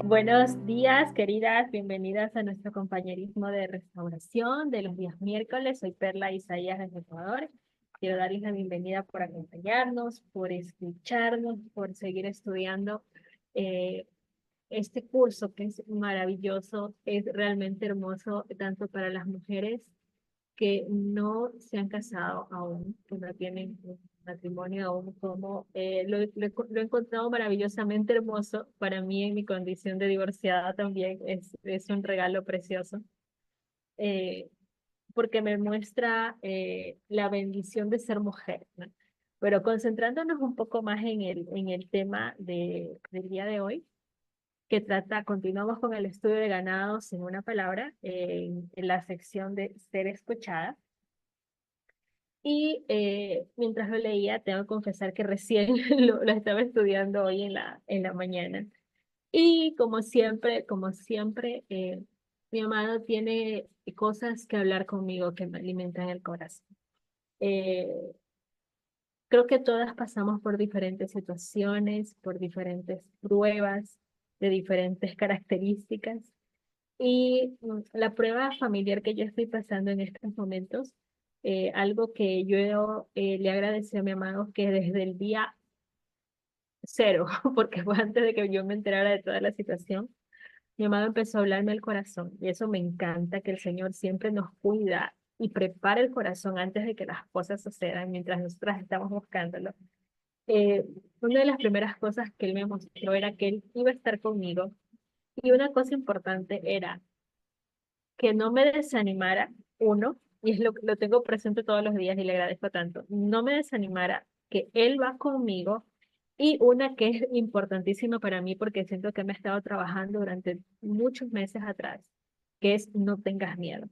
Buenos días, queridas, bienvenidas a nuestro compañerismo de restauración de los días miércoles. Soy Perla Isaías desde Ecuador. Quiero darles la bienvenida por acompañarnos, por escucharnos, por seguir estudiando eh, este curso que es maravilloso, es realmente hermoso, tanto para las mujeres que no se han casado aún, que no tienen un matrimonio aún, como lo he encontrado maravillosamente hermoso para mí en mi condición de divorciada también, es un regalo precioso, eh, porque me muestra la bendición de ser mujer, ¿no? Pero concentrándonos un poco más en el tema del día de hoy, que trata, continuamos con el estudio de ganados en una palabra, en la sección de ser escuchada. Y mientras lo leía, tengo que confesar que recién lo estaba estudiando hoy en la mañana. Y como siempre, mi amado tiene cosas que hablar conmigo que me alimentan el corazón. Eh, Creo que todas pasamos por diferentes situaciones, por diferentes pruebas, de diferentes características. Y la prueba familiar que yo estoy pasando en estos momentos, algo que yo le agradecí a mi amado que desde el día cero, porque fue antes de que yo me enterara de toda la situación, mi amado empezó a hablarme al corazón. Y eso me encanta, que el Señor siempre nos cuida y prepara el corazón antes de que las cosas sucedan, mientras nosotras estamos buscándolo. Eh, una de las primeras cosas que él me mostró era que él iba a estar conmigo. Y una cosa importante era que no me desanimara, uno, y es lo tengo presente todos los días y le agradezco tanto, no me desanimara que él va conmigo, y una que es importantísima para mí porque siento que me he estado trabajando durante muchos meses atrás, que es no tengas miedo.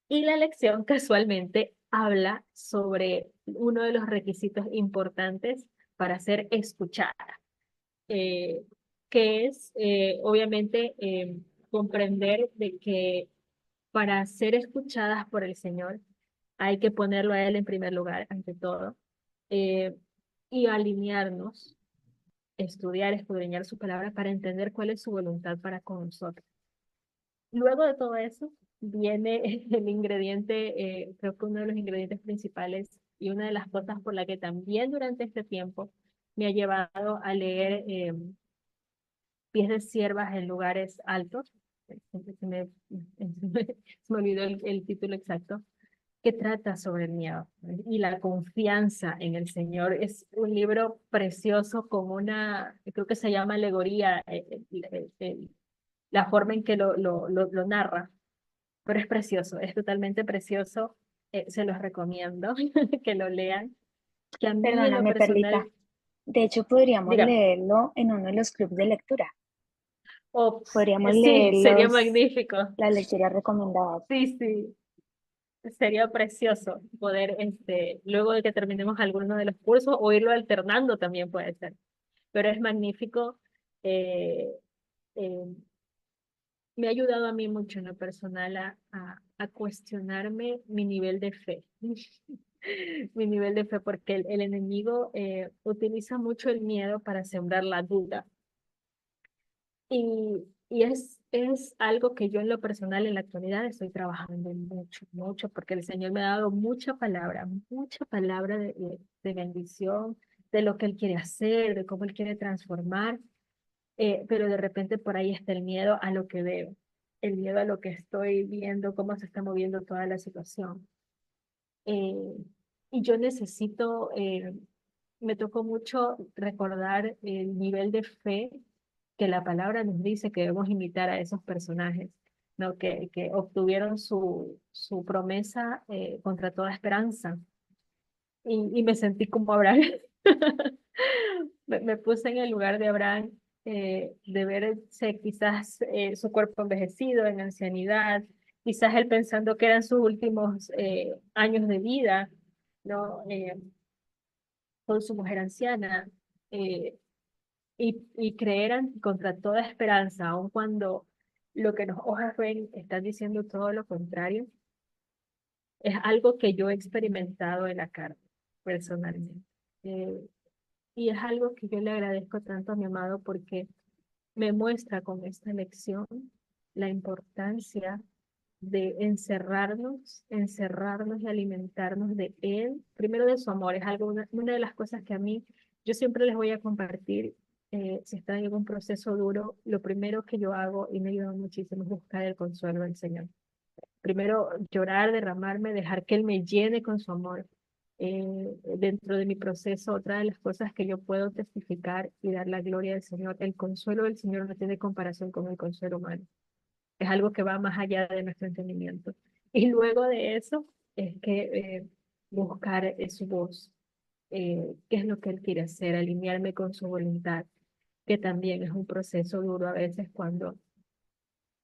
Y la lección casualmente habla sobre uno de los requisitos importantes para ser escuchada, eh, que es obviamente comprender de que para ser escuchadas por el Señor hay que ponerlo a Él en primer lugar, ante todo, eh, y alinearnos, estudiar, escudriñar su palabra para entender cuál es su voluntad para con nosotros. Luego de todo eso, viene el ingrediente, creo que uno de los ingredientes principales y una de las cosas por la que también durante este tiempo me ha llevado a leer Pies de siervas en lugares altos. Se me olvidó el título exacto, que trata sobre el miedo, ¿no? Y la confianza en el Señor. Es un libro precioso con una, creo que se llama alegoría, la forma en que lo narra, pero es precioso, es totalmente precioso. Se los recomiendo que lo lean, que a mí en lo Perdóname, personal, Perlita. De hecho, podríamos diga, leerlo en uno de los clubes de lectura. ops, Podríamos sí, leer sería magnífico. las lecturas recomendadas. Sí, sí, sería precioso poder, luego de que terminemos alguno de los cursos, o irlo alternando también puede ser. Pero es magnífico. eh, eh, Me ha ayudado a mí mucho en lo personal a cuestionarme mi nivel de fe. Mi nivel de fe, porque el enemigo utiliza mucho el miedo para sembrar la duda. Y es algo que yo en lo personal en la actualidad estoy trabajando mucho, mucho, porque el Señor me ha dado mucha palabra de bendición, de lo que Él quiere hacer, de cómo Él quiere transformar, pero de repente por ahí está el miedo a lo que veo, el miedo a lo que estoy viendo, cómo se está moviendo toda la situación. Eh, y yo necesito, me tocó mucho recordar el nivel de fe que la palabra nos dice que debemos imitar a esos personajes, ¿no? Que obtuvieron su promesa contra toda esperanza. Y me sentí como Abraham. Me puse en el lugar de Abraham, de verse quizás su cuerpo envejecido en ancianidad, quizás él pensando que eran sus últimos años de vida, ¿no? Con su mujer anciana, eh, y creeran contra toda esperanza, aun cuando lo que los ojos ven están diciendo todo lo contrario, es algo que yo he experimentado en la carne, personalmente. Eh, y es algo que yo le agradezco tanto a mi amado porque me muestra con esta lección la importancia de encerrarnos y alimentarnos de Él, primero de su amor. Es algo, una de las cosas que a mí, yo siempre les voy a compartir, si están en un proceso duro, lo primero que yo hago y me ayuda muchísimo es buscar el consuelo del Señor. Primero llorar, derramarme, dejar que Él me llene con su amor. Dentro de mi proceso, otra de las cosas que yo puedo testificar y dar la gloria al Señor, el consuelo del Señor no tiene comparación con el consuelo humano. Es algo que va más allá de nuestro entendimiento. Y luego de eso es que buscar su voz, qué es lo que Él quiere hacer, alinearme con su voluntad, que también es un proceso duro a veces cuando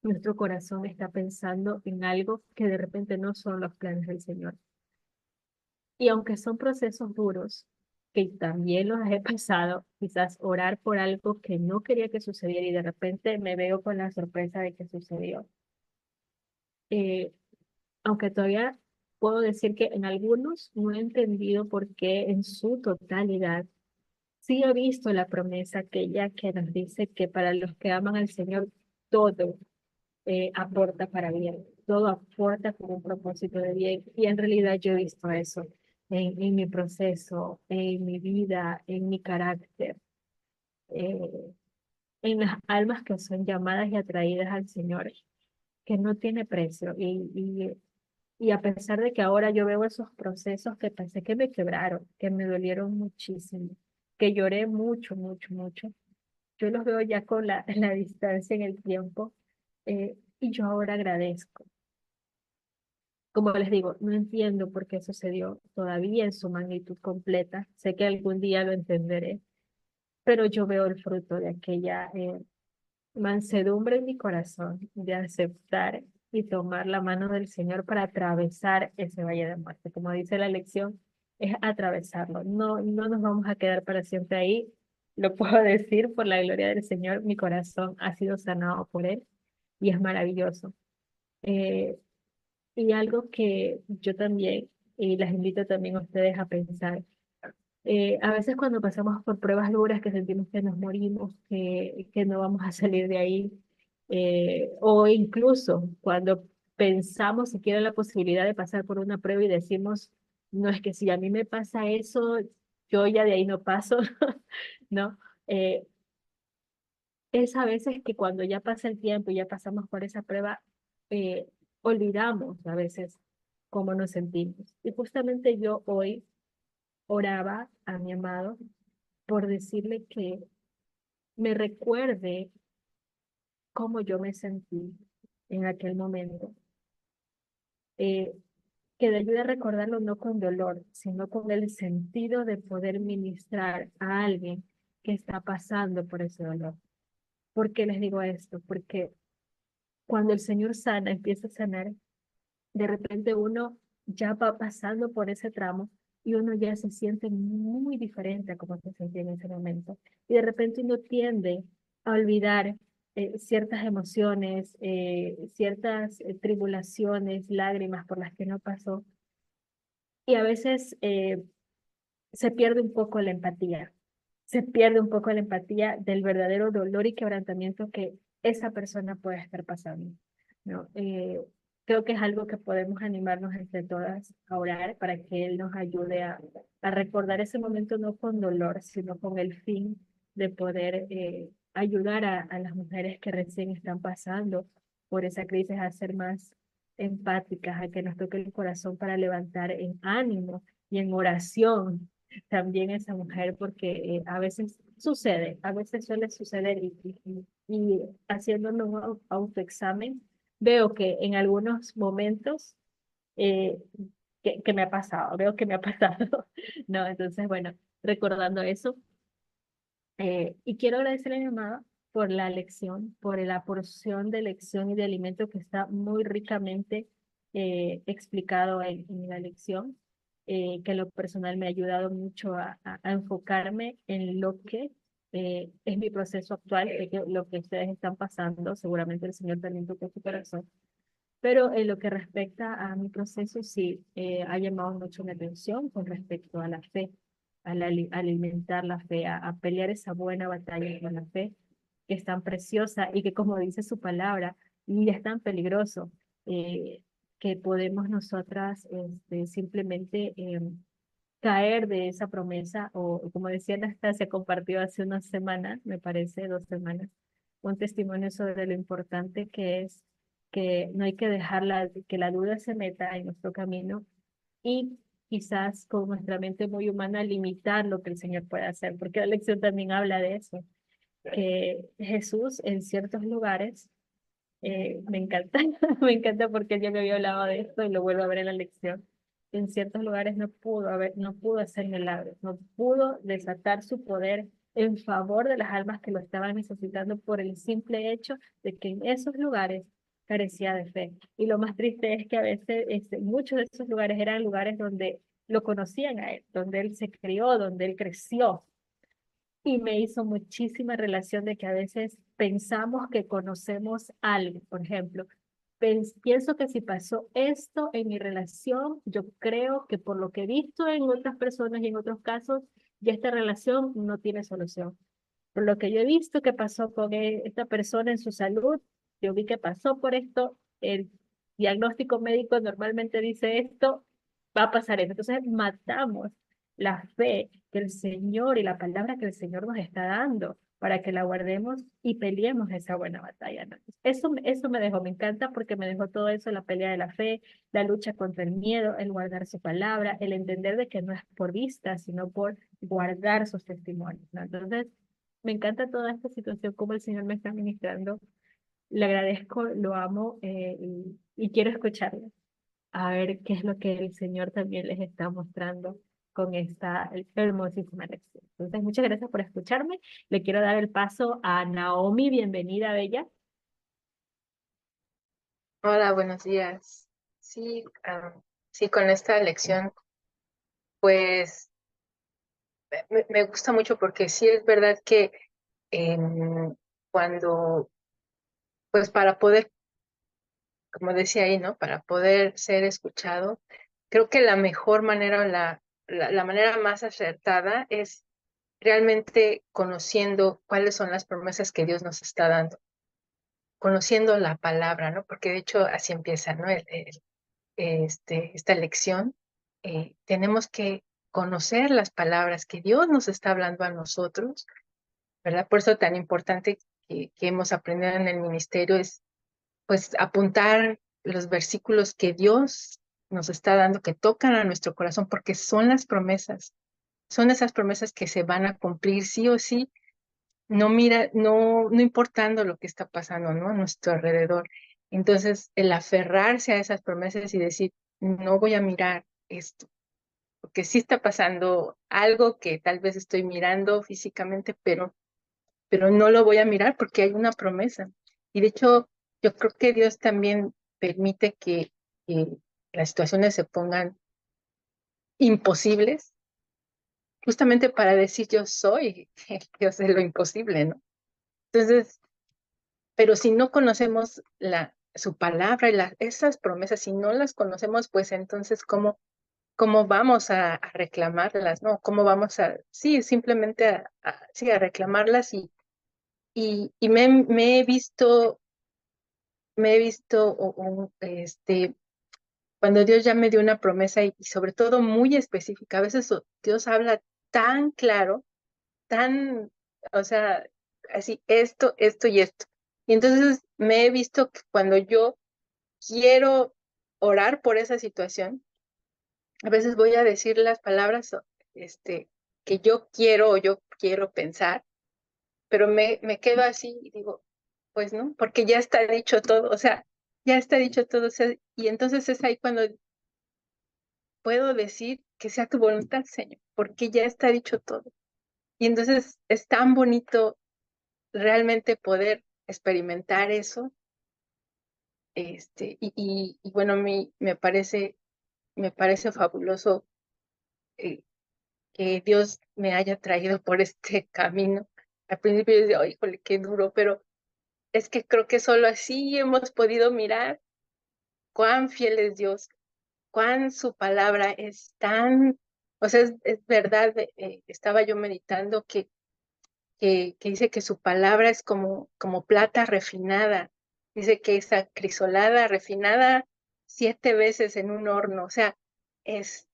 nuestro corazón está pensando en algo que de repente no son los planes del Señor. Y aunque son procesos duros, que también los he pasado, quizás orar por algo que no quería que sucediera y de repente me veo con la sorpresa de que sucedió. Eh, Aunque todavía puedo decir que en algunos no he entendido por qué en su totalidad, sí he visto la promesa aquella que nos dice que para los que aman al Señor, todo aporta para bien, todo aporta con un propósito de bien. Y en realidad yo he visto eso en mi proceso, en mi vida, en mi carácter, eh, en las almas que son llamadas y atraídas al Señor, que no tiene precio. Y a pesar de que ahora yo veo esos procesos que pensé que me quebraron, que me dolieron muchísimo, que lloré mucho, mucho, mucho, yo los veo ya con la distancia en el tiempo, y yo ahora agradezco. Como les digo, no entiendo por qué sucedió todavía en su magnitud completa. Sé que algún día lo entenderé, pero yo veo el fruto de aquella mansedumbre en mi corazón, de aceptar y tomar la mano del Señor para atravesar ese valle de muerte. Como dice la lección, es atravesarlo. No, no nos vamos a quedar para siempre ahí. Lo puedo decir por la gloria del Señor, mi corazón ha sido sanado por Él y es maravilloso. Eh, y algo que yo también, y las invito también a ustedes a pensar, a veces cuando pasamos por pruebas duras que sentimos que nos morimos, que no vamos a salir de ahí, o incluso cuando pensamos siquiera en la posibilidad de pasar por una prueba y decimos, no es que si a mí me pasa eso, yo ya de ahí no paso, ¿no? Eh, es a veces que cuando ya pasa el tiempo y ya pasamos por esa prueba, eh, olvidamos a veces cómo nos sentimos. Y justamente yo hoy oraba a mi amado por decirle que me recuerde cómo yo me sentí en aquel momento, eh, que le ayude a recordarlo no con dolor, sino con el sentido de poder ministrar a alguien que está pasando por ese dolor. ¿Por qué les digo esto? Porque cuando el Señor sana, empieza a sanar, de repente uno ya va pasando por ese tramo y uno ya se siente muy diferente a como se sentía en ese momento. Y de repente uno tiende a olvidar ciertas emociones, ciertas tribulaciones, lágrimas por las que no pasó. Y a veces se pierde un poco la empatía. Se pierde un poco la empatía del verdadero dolor y quebrantamiento que esa persona puede estar pasando, ¿no? Creo que es algo que podemos animarnos entre todas a orar para que Él nos ayude a recordar ese momento no con dolor, sino con el fin de poder ayudar a las mujeres que recién están pasando por esa crisis a ser más empáticas, a que nos toque el corazón para levantar en ánimo y en oración también esa mujer, porque a veces sucede, a veces suele suceder y haciéndonos un autoexamen, veo que en algunos momentos eh, que me ha pasado, veo que me ha pasado, ¿no? Entonces, bueno, recordando eso, y quiero agradecerle a mi mamá por la lección, por la porción de lección y de alimento que está muy ricamente explicado en la lección, que en lo personal me ha ayudado mucho a enfocarme en lo que es mi proceso actual, lo que ustedes están pasando, seguramente el Señor también tocó su corazón, pero en lo que respecta a mi proceso, sí, ha llamado mucho la atención con respecto a la fe, alimentar la fe, a pelear esa buena batalla con la fe, que es tan preciosa y que, como dice su palabra, y es tan peligroso, que podemos nosotras simplemente caer de esa promesa, o como decía Anastasia, compartió hace unas semanas, me parece 2 semanas, un testimonio sobre lo importante que es que no hay que que la duda se meta en nuestro camino y quizás con nuestra mente muy humana limitar lo que el Señor puede hacer, porque la lección también habla de eso, que Jesús en ciertos lugares, me encanta, me encanta porque él ya me había hablado de esto y lo vuelvo a ver en la lección. En ciertos lugares no pudo hacer milagros, no pudo desatar su poder en favor de las almas que lo estaban necesitando por el simple hecho de que en esos lugares carecía de fe. Y lo más triste es que a veces muchos de esos lugares eran lugares donde lo conocían a él, donde él se crió, donde él creció, y me hizo muchísima relación de que a veces pensamos que conocemos algo. Por ejemplo, pienso que si pasó esto en mi relación, yo creo que por lo que he visto en otras personas y en otros casos, ya esta relación no tiene solución. Por lo que yo he visto que pasó con esta persona en su salud, yo vi que pasó por esto, el diagnóstico médico normalmente dice esto, va a pasar esto. Entonces matamos la fe que el Señor y la palabra que el Señor nos está dando para que la guardemos y peleemos esa buena batalla, ¿no? Eso me dejó, me encanta porque me dejó todo eso, la pelea de la fe, la lucha contra el miedo, el guardar su palabra, el entender de que no es por vista, sino por guardar sus testimonios, ¿no? Entonces, me encanta toda esta situación, cómo el Señor me está ministrando. Le agradezco, lo amo, y quiero escucharlo. A ver qué es lo que el Señor también les está mostrando con esta hermosísima lección. Entonces, muchas gracias por escucharme. Le quiero dar el paso a Naomi. Bienvenida, Bella. Hola, buenos días. Sí, sí, con esta lección, pues me gusta mucho porque sí es verdad que cuando, pues para poder, como decía ahí, ¿no? Para poder ser escuchado, creo que la mejor manera o la manera más acertada es realmente conociendo cuáles son las promesas que Dios nos está dando, conociendo la palabra, ¿no? Porque de hecho así empieza, ¿no? Esta lección, tenemos que conocer las palabras que Dios nos está hablando a nosotros, ¿verdad? Por eso tan importante que hemos aprendido en el ministerio es, pues, apuntar los versículos que Dios nos está dando, que tocan a nuestro corazón, porque son esas promesas que se van a cumplir sí o sí, no importando lo que está pasando, ¿no? A nuestro alrededor. Entonces, el aferrarse a esas promesas y decir, no voy a mirar esto, porque sí está pasando algo que tal vez estoy mirando físicamente, pero no lo voy a mirar porque hay una promesa. Y de hecho, yo creo que Dios también permite que las situaciones se pongan imposibles, justamente para decir yo soy el Dios de lo imposible, ¿no? Entonces, pero si no conocemos su palabra y esas promesas, si no las conocemos, pues entonces, ¿cómo vamos a reclamarlas, ¿no? ¿Cómo vamos sí, simplemente sí, a reclamarlas y me he visto cuando Dios ya me dio una promesa y sobre todo muy específica, a veces Dios habla tan claro, tan, o sea, así, esto y esto. Y entonces me he visto que cuando yo quiero orar por esa situación, a veces voy a decir las palabras que yo quiero o yo quiero pensar, pero me quedo así y digo, pues no, porque ya está dicho todo, o sea, ya está dicho todo, o sea, y entonces es ahí cuando puedo decir que sea tu voluntad, Señor, porque ya está dicho todo. Y entonces es tan bonito realmente poder experimentar eso, y bueno, a mí me parece fabuloso, eh, que Dios me haya traído por este camino. Al principio yo decía, "Ay, híjole, qué duro", pero es que creo que solo así hemos podido mirar cuán fiel es Dios, cuán su palabra es tan, o sea, es verdad, estaba yo meditando que dice que su palabra es como plata refinada. Dice que es acrisolada, refinada 7 veces en un horno. O sea, es,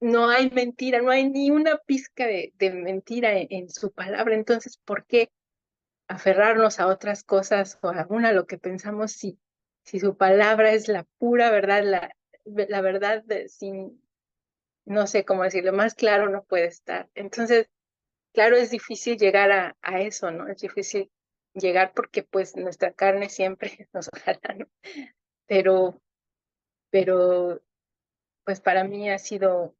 no hay mentira, no hay ni una pizca de mentira en su palabra. Entonces, ¿por qué aferrarnos a otras cosas o a lo que pensamos si su palabra es la pura verdad, la verdad sin, no sé cómo decirlo, más claro no puede estar? Entonces, claro, es difícil llegar a eso, ¿no? Es difícil llegar porque pues nuestra carne siempre nos jala, ¿no? Pero, pero pues para mí ha sido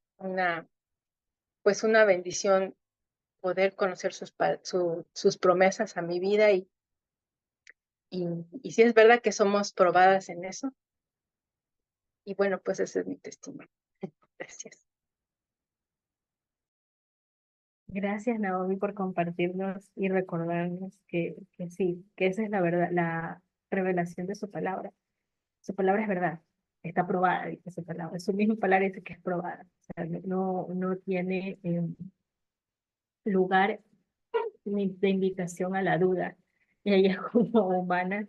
pues una bendición poder conocer sus promesas a mi vida y sí es verdad que somos probadas en eso. Y bueno, pues ese es mi testimonio. Gracias. Gracias, Naomi, por compartirnos y recordarnos que sí, que esa es la verdad, la revelación de su palabra. Su palabra es verdad, está probada, dice su palabra. Su misma palabra dice que es probada. O sea, no tiene lugar ni de invitación a la duda. Y ella es como humanas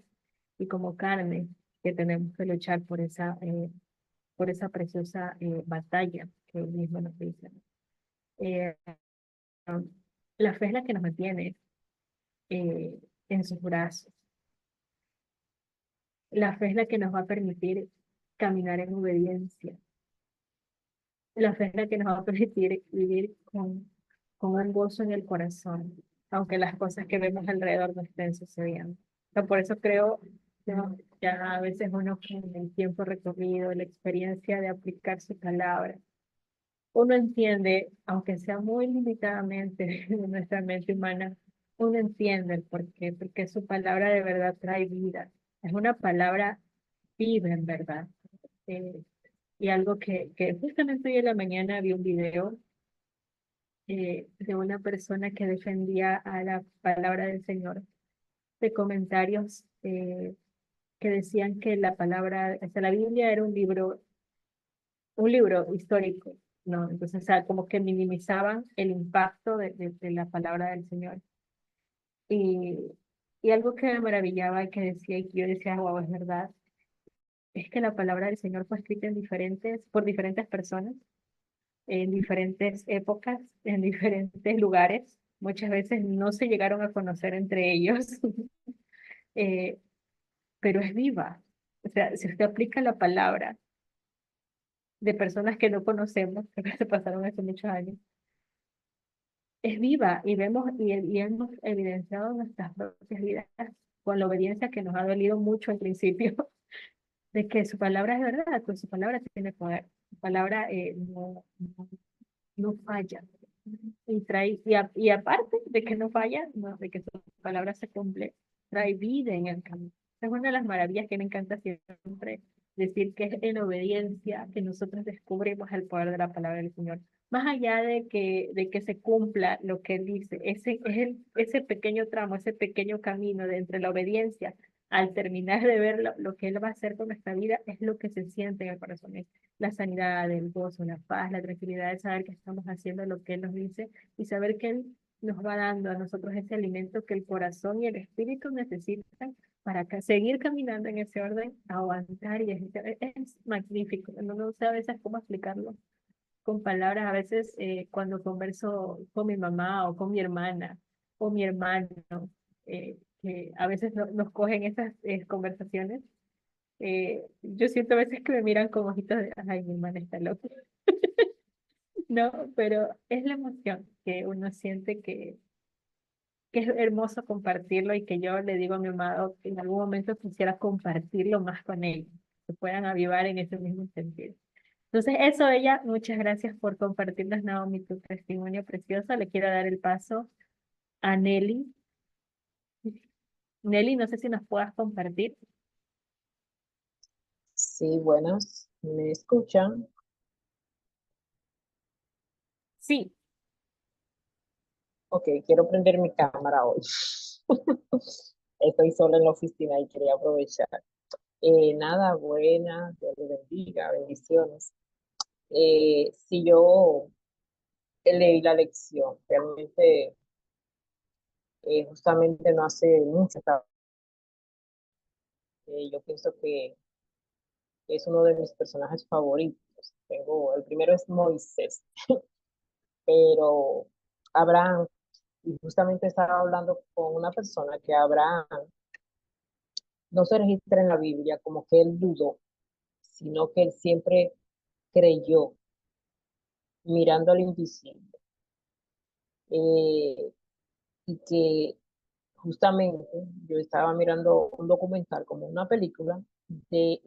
y como carne que tenemos que luchar por esa preciosa batalla que él mismo nos dice. Eh, la fe es la que nos mantiene eh, en sus brazos. La fe es la que nos va a permitir caminar en obediencia. La fe es la que nos va a permitir vivir con un gozo en el corazón, aunque las cosas que vemos alrededor no estén sucediendo. O sea, por eso creo que ya a veces uno con el tiempo recorrido, la experiencia de aplicar su palabra, uno entiende, aunque sea muy limitadamente en nuestra mente humana, uno entiende el porqué, porque su palabra de verdad trae vida. Es una palabra viva en verdad. Eh, y algo que justamente hoy en la mañana vi un video de una persona que defendía a la palabra del Señor, de comentarios que decían que la palabra, o sea, la Biblia era un libro histórico, ¿no? Entonces, o sea, como que minimizaban el impacto de la palabra del Señor. Y, y algo que me maravillaba y que decía, y que yo decía, wow, es verdad, es que la palabra del Señor fue escrita por diferentes personas, en diferentes épocas, en diferentes lugares. Muchas veces no se llegaron a conocer entre ellos, eh, pero es viva. O sea, si usted aplica la palabra de personas que no conocemos, que se pasaron hace muchos años, es viva y vemos y hemos evidenciado nuestras propias vidas con la obediencia que nos ha dolido mucho al principio, de que su palabra es verdad, pues su palabra tiene poder, su palabra no falla. Y aparte de que no falla, no, de que su palabra se cumple, trae vida en el camino. Es una de las maravillas que me encanta siempre decir que es en obediencia que nosotros descubrimos el poder de la palabra del Señor. Más allá de que se cumpla lo que Él dice, ese pequeño tramo, ese pequeño camino de entre la obediencia al terminar de ver lo que Él va a hacer con nuestra vida, es lo que se siente en el corazón, la sanidad, el gozo, la paz, la tranquilidad de saber que estamos haciendo lo que Él nos dice y saber que Él nos va dando a nosotros ese alimento que el corazón y el espíritu necesitan para seguir caminando en ese orden, aguantar y es magnífico. No sé a veces cómo explicarlo con palabras. A veces cuando converso con mi mamá o con mi hermana o mi hermano, que a veces nos cogen esas conversaciones, yo siento a veces que me miran con ojitos de, ay, mi hermana está loca. No, pero es la emoción que uno siente que es hermoso compartirlo y que yo le digo a mi amado que en algún momento quisiera compartirlo más con ellos, que puedan avivar en ese mismo sentido. Entonces, eso, ella, muchas gracias por compartirnos, Naomi, tu testimonio precioso. Le quiero dar el paso a Nelly. Nelly, no sé si nos puedas compartir. Sí, buenas, ¿me escuchan? Sí, Ok, quiero prender mi cámara hoy. Estoy sola en la oficina y quería aprovechar. Nada, buena, Dios le bendiga, bendiciones. Si yo leí la lección, realmente justamente no hace mucho. Yo pienso que es uno de mis personajes favoritos. El primero es Moisés, pero Abraham, y justamente estaba hablando con una persona que Abraham no se registra en la Biblia como que él dudó, sino que él siempre creyó mirando al invisible. Eh, y que justamente yo estaba mirando un documental, como una película, de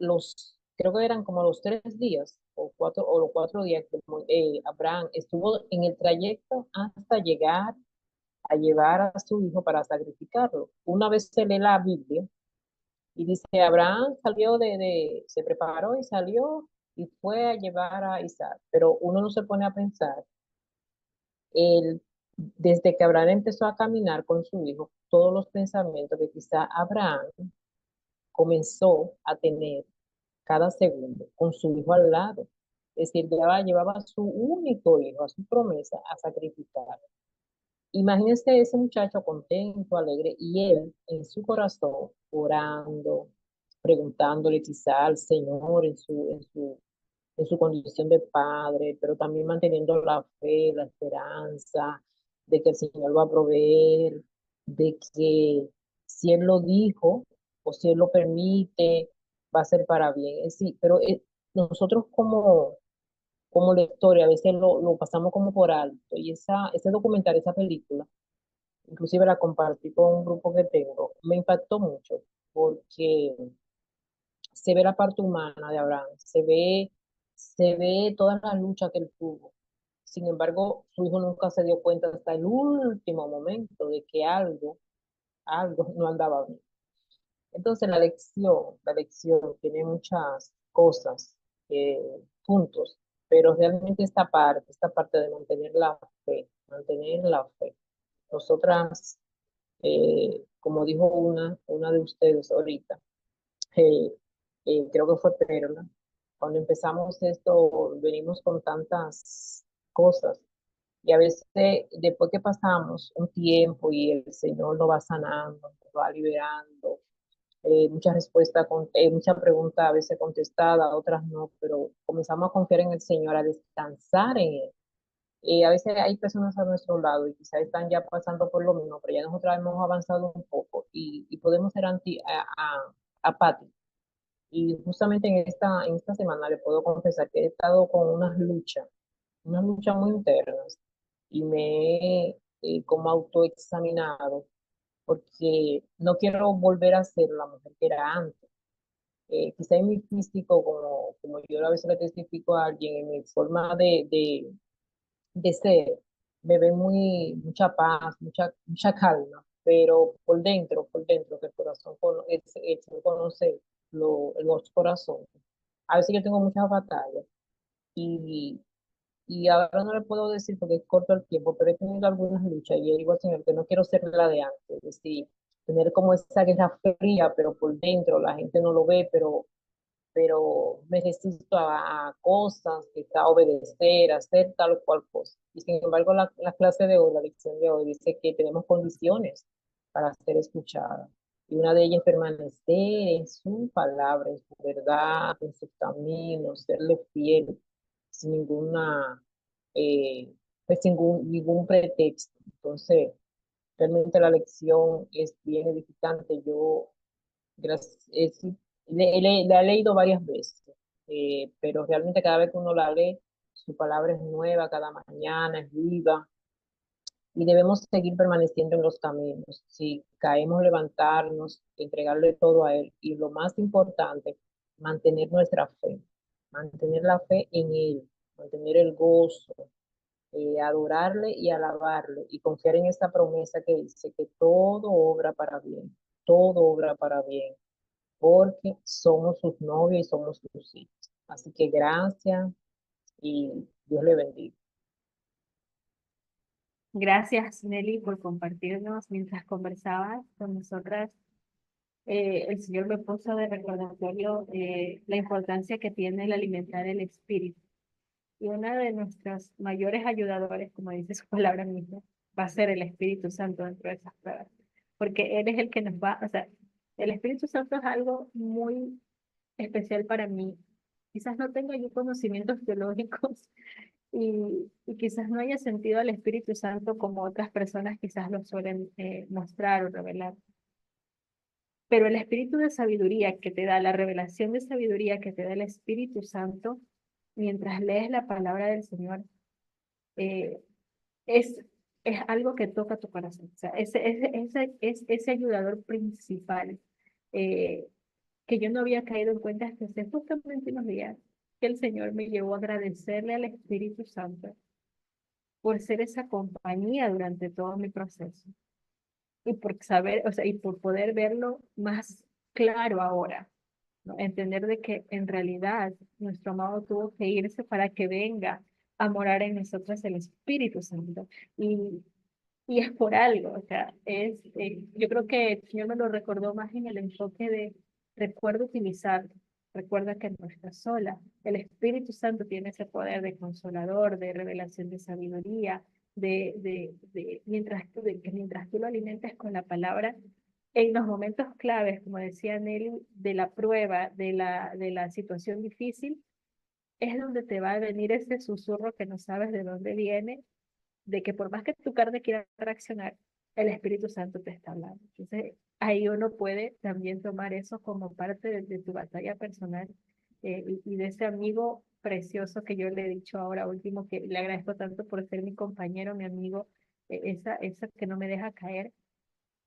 creo que eran como los 3 días o los 4 días que Abraham estuvo en el trayecto hasta llegar a llevar a su hijo para sacrificarlo. Una vez se lee la Biblia y dice, Abraham salió se preparó y salió y fue a llevar a Isaac, pero uno no se pone a pensar, él, desde que Abraham empezó a caminar con su hijo, todos los pensamientos que quizá Abraham comenzó a tener cada segundo con su hijo al lado. Es decir, llevaba a su único hijo, a su promesa, a sacrificar. Imagínese ese muchacho contento, alegre, y él en su corazón orando, preguntándole quizá al Señor en su condición de padre, pero también manteniendo la fe, la esperanza de que el Señor va a proveer, de que si Él lo dijo o si Él lo permite, va a ser para bien. Sí, pero nosotros como lectores a veces lo pasamos como por alto y ese documental, esa película, inclusive la compartí con un grupo que tengo, me impactó mucho porque se ve la parte humana de Abraham, se ve toda la lucha que él tuvo. Sin embargo, su hijo nunca se dio cuenta hasta el último momento de que algo no andaba bien. Entonces la lección tiene muchas cosas, puntos, pero realmente esta parte de mantener la fe. Nosotras, como dijo una de ustedes ahorita, eh, creo que fue Perla. Cuando empezamos esto, venimos con tantas cosas y a veces después que pasamos un tiempo y el Señor nos va sanando, nos va liberando, muchas respuestas, muchas preguntas a veces contestadas, otras no, pero comenzamos a confiar en el Señor, a descansar en Él. A veces hay personas a nuestro lado y quizás están ya pasando por lo mismo, pero ya nosotros hemos avanzado un poco y podemos ser apáticos. Y justamente en esta semana le puedo confesar que he estado con unas luchas muy internas y me he como autoexaminado porque no quiero volver a ser la mujer que era antes. Quizá en mi físico, como yo a veces le testifico a alguien, en mi forma de ser, me ve mucha paz, mucha calma, pero por dentro, que el corazón, el Señor conoce los corazones. A veces yo tengo muchas batallas y, y ahora no le puedo decir porque es corto el tiempo, pero he tenido algunas luchas y yo digo al Señor que no quiero ser la de antes, es decir, tener como esa guerra fría, pero por dentro la gente no lo ve, pero me resisto a cosas, a obedecer, a hacer tal o cual cosa. Y sin embargo, la clase de hoy, la lección de hoy, dice que tenemos condiciones para ser escuchadas. Y una de ellas es permanecer en su palabra, en su verdad, en sus caminos, serle fiel, sin eh, pues sin ningún pretexto. Entonces, realmente la lección es bien edificante. Yo sí, la he leído varias veces, pero realmente cada vez que uno la lee, su palabra es nueva, cada mañana es viva y debemos seguir permaneciendo en los caminos. Si caemos, levantarnos, entregarle todo a Él y lo más importante, mantener la fe en Él, mantener el gozo, adorarle y alabarle y confiar en esta promesa que dice que todo obra para bien porque somos sus novios y somos sus hijos. Así que gracias y Dios le bendiga. Gracias, Nelly, por compartirnos mientras conversabas con nosotras. El Señor me puso de recordatorio la importancia que tiene el alimentar el espíritu. Y una de nuestras mayores ayudadores, como dice su palabra misma, va a ser el Espíritu Santo dentro de esas pruebas, porque Él es el que nos va, o sea, el Espíritu Santo es algo muy especial para mí. Quizás no tenga yo conocimientos teológicos y quizás no haya sentido al Espíritu Santo como otras personas quizás lo suelen mostrar o revelar. Pero el espíritu de sabiduría que te da, la revelación de sabiduría que te da el Espíritu Santo, mientras lees la palabra del Señor, eh, es, es algo que toca tu corazón. O sea, es ese ayudador principal eh, que yo no había caído en cuenta hasta hace justamente unos días, que el Señor me llevó a agradecerle al Espíritu Santo por ser esa compañía durante todo mi proceso y por saber, o sea, y por poder verlo más claro ahora, ¿no? Entender de que en realidad nuestro amado tuvo que irse para que venga a morar en nosotros el Espíritu Santo. Y es por algo, o sea, yo creo que el Señor me lo recordó más en el enfoque de recuerda utilizar, recuerda que no estás sola. El Espíritu Santo tiene ese poder de consolador, de revelación de sabiduría, que mientras tú lo alimentes con la palabra, en los momentos claves, como decía Nelly, de la prueba, de la situación difícil, es donde te va a venir ese susurro que no sabes de dónde viene de que por más que tu carne quiera reaccionar, el Espíritu Santo te está hablando. Entonces, ahí uno puede también tomar eso como parte de tu batalla personal y de ese amigo precioso que yo le he dicho ahora último, que le agradezco tanto por ser mi compañero, mi amigo, esa que no me deja caer,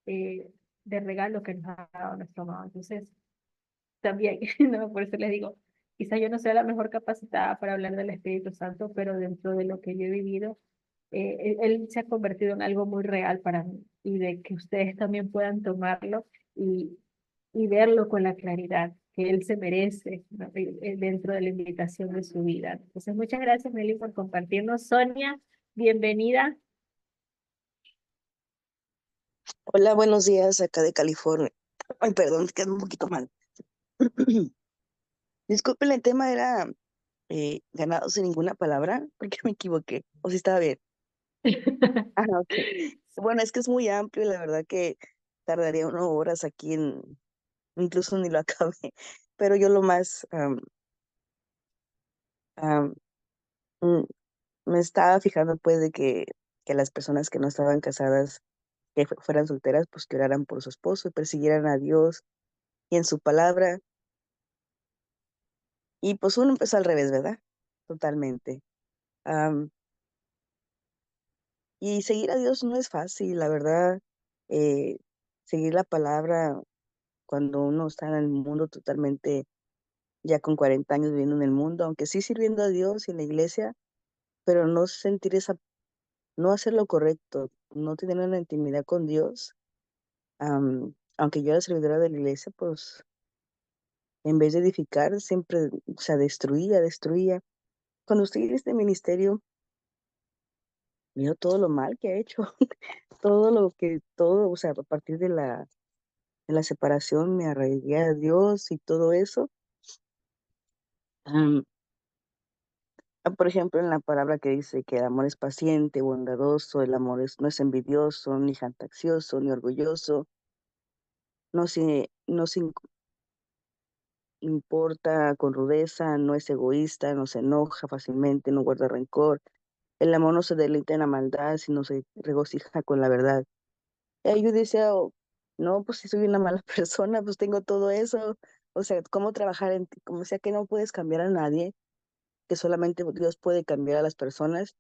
eh, de regalo que nos ha dado nuestro amado. Entonces, también, ¿no? Por eso les digo, quizá yo no sea la mejor capacitada para hablar del Espíritu Santo, pero dentro de lo que yo he vivido, él se ha convertido en algo muy real para mí y de que ustedes también puedan tomarlo y verlo con la claridad que él se merece, ¿no? Dentro de la invitación de su vida. Entonces, muchas gracias, Nelly, por compartirnos. Sonia, bienvenida. Hola, buenos días, acá de California. Ay, perdón, quedó un poquito mal. Disculpen, el tema era ganado sin ninguna palabra, porque me equivoqué. O si estaba bien. Ah, ok. Bueno, es que es muy amplio y la verdad que tardaría 1 horas aquí incluso ni lo acabé. Pero yo lo más, am, mm, me estaba fijando pues de que las personas que no estaban casadas, que fueran solteras, pues que oraran por su esposo y persiguieran a Dios y en su palabra. Y pues uno empezó al revés, ¿verdad? Totalmente. Am, y seguir a Dios no es fácil, la verdad. eh, Seguir la palabra cuando uno está en el mundo totalmente, ya con 40 años viviendo en el mundo, aunque sí sirviendo a Dios y en la iglesia, pero no sentir no hacer lo correcto, no tener una intimidad con Dios. Aunque yo era servidora de la iglesia, pues en vez de edificar, siempre, o sea, destruía. Cuando estoy en este ministerio, miro todo lo mal que ha hecho. Todo, o sea, a partir de la separación me arraigué a Dios y todo eso. Am, por ejemplo, en la palabra que dice que el amor es paciente, bondadoso, el amor no es envidioso, ni jactancioso, ni orgulloso, no se importa con rudeza, no es egoísta, no se enoja fácilmente, no guarda rencor. El amor no se deleita en la maldad, sino se regocija con la verdad. Yo decía, "Oh, no, pues si soy una mala persona, pues tengo todo eso. O sea, ¿cómo trabajar en ti? Como sea que no puedes cambiar a nadie, que solamente Dios puede cambiar a las personas.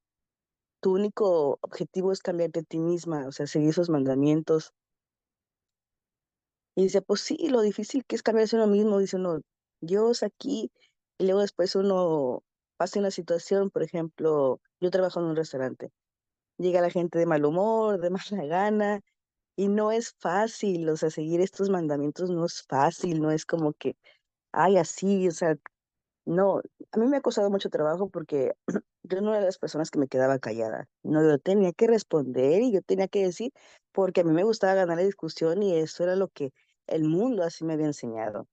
Tu único objetivo es cambiarte a ti misma, o sea, seguir esos mandamientos." Y dice, pues sí, lo difícil que es cambiarse a uno mismo, dice uno, Dios aquí, y luego después uno pasa una situación, por ejemplo, yo trabajo en un restaurante, llega la gente de mal humor, de mala gana. Y no es fácil, o sea, seguir estos mandamientos no es fácil, no es como que, ay, así, o sea, no, a mí me ha costado mucho trabajo porque yo no era de las personas que me quedaba callada, no, yo tenía que responder y yo tenía que decir, porque a mí me gustaba ganar la discusión y eso era lo que el mundo así me había enseñado.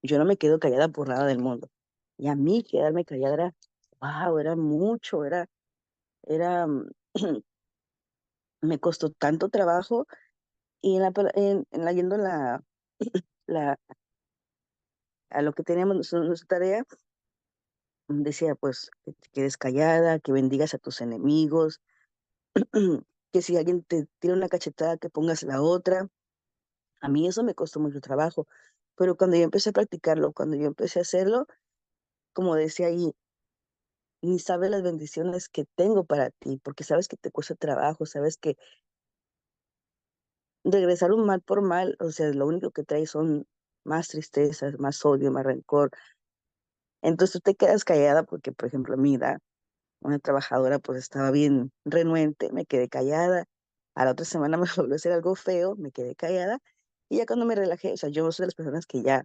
Yo no me quedo callada por nada del mundo. Y a mí quedarme callada era, wow, era mucho, era, me costó tanto trabajo y yendo la, a lo que teníamos nuestra tarea, decía pues que te quedes callada, que bendigas a tus enemigos, que si alguien te tira una cachetada, que pongas la otra. A mí eso me costó mucho trabajo, pero cuando yo empecé a practicarlo, cuando yo empecé a hacerlo, como decía ahí, ni sabes las bendiciones que tengo para ti, porque sabes que te cuesta trabajo, sabes que regresar un mal por mal, o sea, lo único que trae son más tristezas, más odio, más rencor. Entonces tú te quedas callada porque, por ejemplo, mira, una trabajadora pues estaba bien renuente, me quedé callada. A la otra semana me volvió a hacer algo feo, me quedé callada. Y ya cuando me relajé, o sea, yo soy de las personas que ya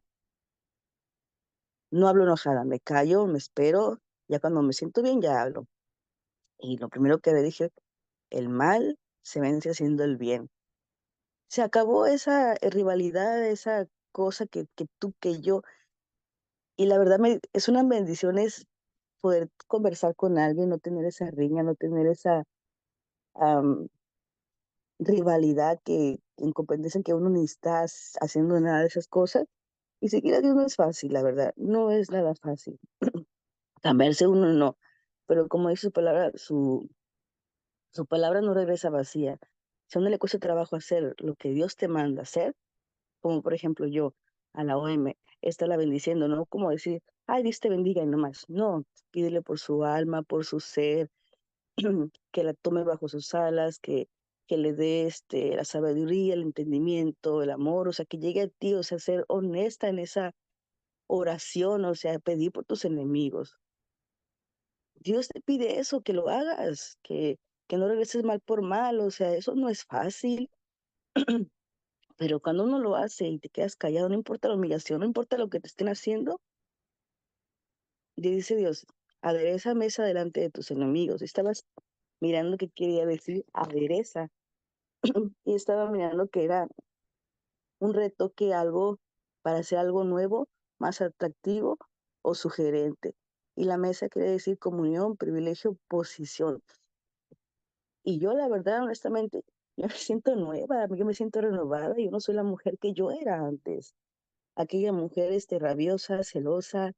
no hablo enojada, me callo, me espero, ya cuando me siento bien ya hablo. Y lo primero que le dije, el mal se vence haciendo el bien. Se acabó esa rivalidad, esa cosa que tú, que yo. Y la verdad es una bendición es poder conversar con alguien, no tener esa riña, no tener esa am, rivalidad que en competencia en que uno ni está haciendo nada de esas cosas. Y seguir a Dios no es fácil, la verdad, no es nada fácil. Cambiarse uno no, pero como dice su palabra no regresa vacía. Si a uno le cuesta trabajo hacer lo que Dios te manda hacer, como por ejemplo yo, a la OM, la bendiciendo, no como decir, ay, Dios te bendiga y nomás. No, pídele por su alma, por su ser, que la tome bajo sus alas, que le dé la sabiduría, el entendimiento, el amor, o sea, que llegue a ti, o sea, ser honesta en esa oración, o sea, pedir por tus enemigos. Dios te pide eso, que lo hagas, que no regreses mal por mal, o sea, eso no es fácil, pero cuando uno lo hace y te quedas callado, no importa la humillación, no importa lo que te estén haciendo, dice Dios, adereza mesa delante de tus enemigos. Estabas mirando qué quería decir adereza y estaba mirando que era un retoque, algo para hacer algo nuevo, más atractivo o sugerente. Y la mesa quiere decir comunión, privilegio, posición. Y yo, la verdad, honestamente, yo me siento nueva, yo me siento renovada, yo no soy la mujer que yo era antes. Aquella mujer rabiosa, celosa,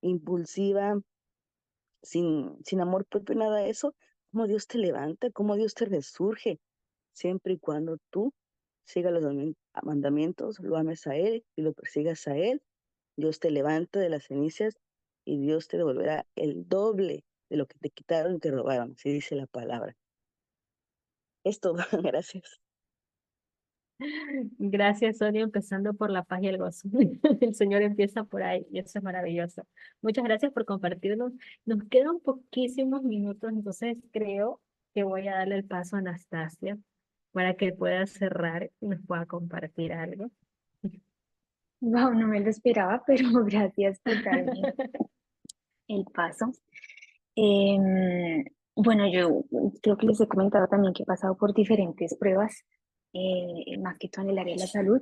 impulsiva, sin amor propio, nada de eso. Cómo Dios te levanta, cómo Dios te resurge, siempre y cuando tú sigas los mandamientos, lo ames a Él y lo persigas a Él. Dios te levanta de las cenizas y Dios te devolverá el doble de lo que te quitaron y te robaron, así dice la palabra. Esto, gracias. Gracias, Sonia, empezando por la paz y el gozo. El Señor empieza por ahí y eso es maravilloso. Muchas gracias por compartirnos. Nos quedan poquísimos minutos, entonces creo que voy a darle el paso a Anastasia para que pueda cerrar y nos pueda compartir algo. Wow, no me lo esperaba, pero gracias por darme el paso. Em, bueno, yo creo que les he comentado también que he pasado por diferentes pruebas, más que todo en el área de la salud.